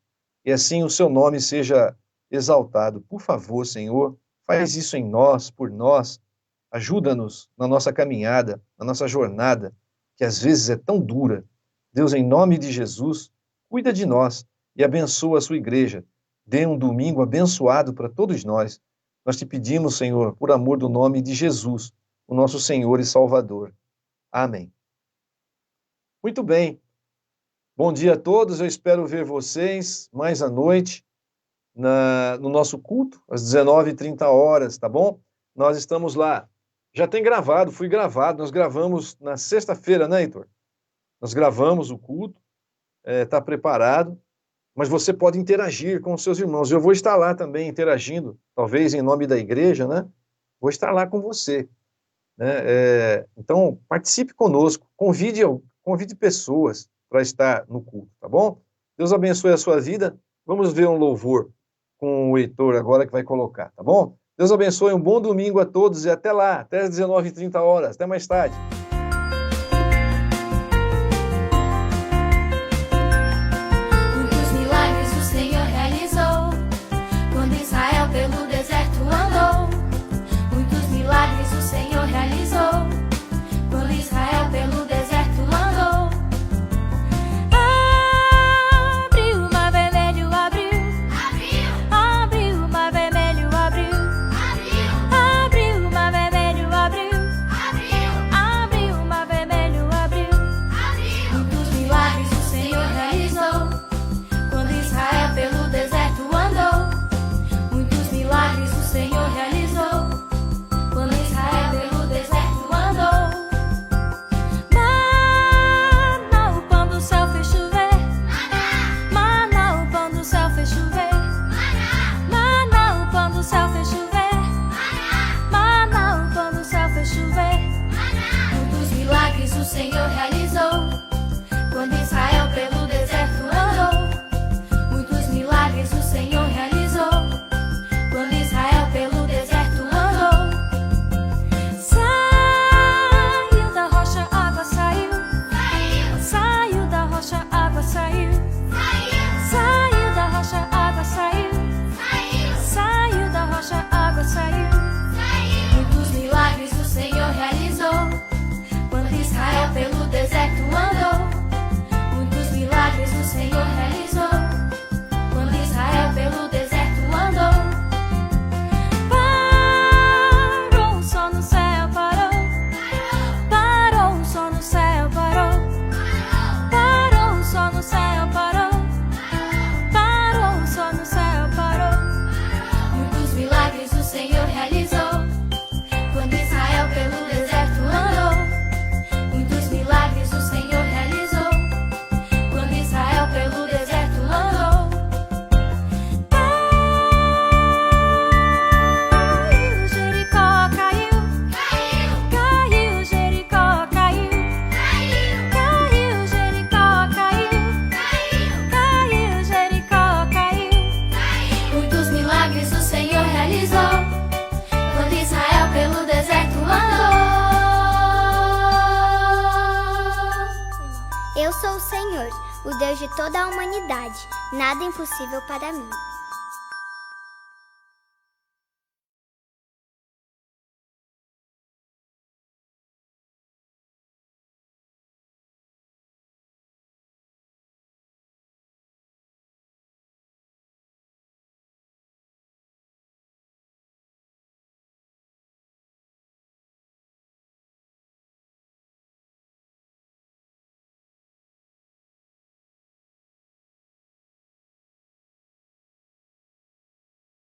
e assim o seu nome seja exaltado. Por favor, Senhor, faz isso em nós, por nós, ajuda-nos na nossa caminhada, na nossa jornada, que às vezes é tão dura. Deus, em nome de Jesus, cuida de nós e abençoa a sua igreja. Dê um domingo abençoado para todos nós. Nós te pedimos, Senhor, por amor do nome de Jesus, o nosso Senhor e Salvador. Amém. Muito bem. Bom dia a todos. Eu espero ver vocês mais à noite no nosso culto, às 19h30, tá bom? Nós estamos lá. Já tem gravado, fui gravado. Nós gravamos na sexta-feira, né, Heitor? Nós gravamos o culto, está preparado, mas você pode interagir com os seus irmãos. Eu vou estar lá também interagindo, talvez em nome da igreja, né? Vou estar lá com você. Né? Então, participe conosco, convide pessoas para estar no culto, tá bom? Deus abençoe a sua vida. Vamos ver um louvor com o Heitor agora que vai colocar, tá bom? Deus abençoe, um bom domingo a todos e até lá, até às 19h30. Até mais tarde. Muitos milagres o Senhor realizou, quando Israel pelo deserto andou. Muitos milagres o Senhor realizou, quando Israel pelo deserto andou. Abriu o mar vermelho, abriu. Abriu o mar vermelho, abriu. Abriu o mar vermelho, abriu. sou o Senhor, o Deus de toda a humanidade. Nada é impossível para mim.